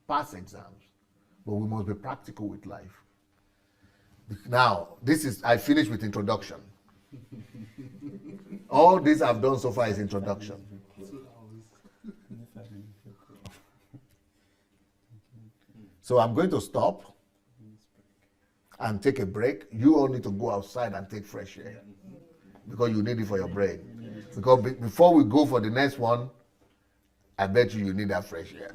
pass exams. But we must be practical with life. Now, I finished with introduction. All this I've done so far is introduction. So I'm going to stop and take a break. You all need to go outside and take fresh air because you need it for your brain. Because before we go for the next one, I bet you need that fresh air.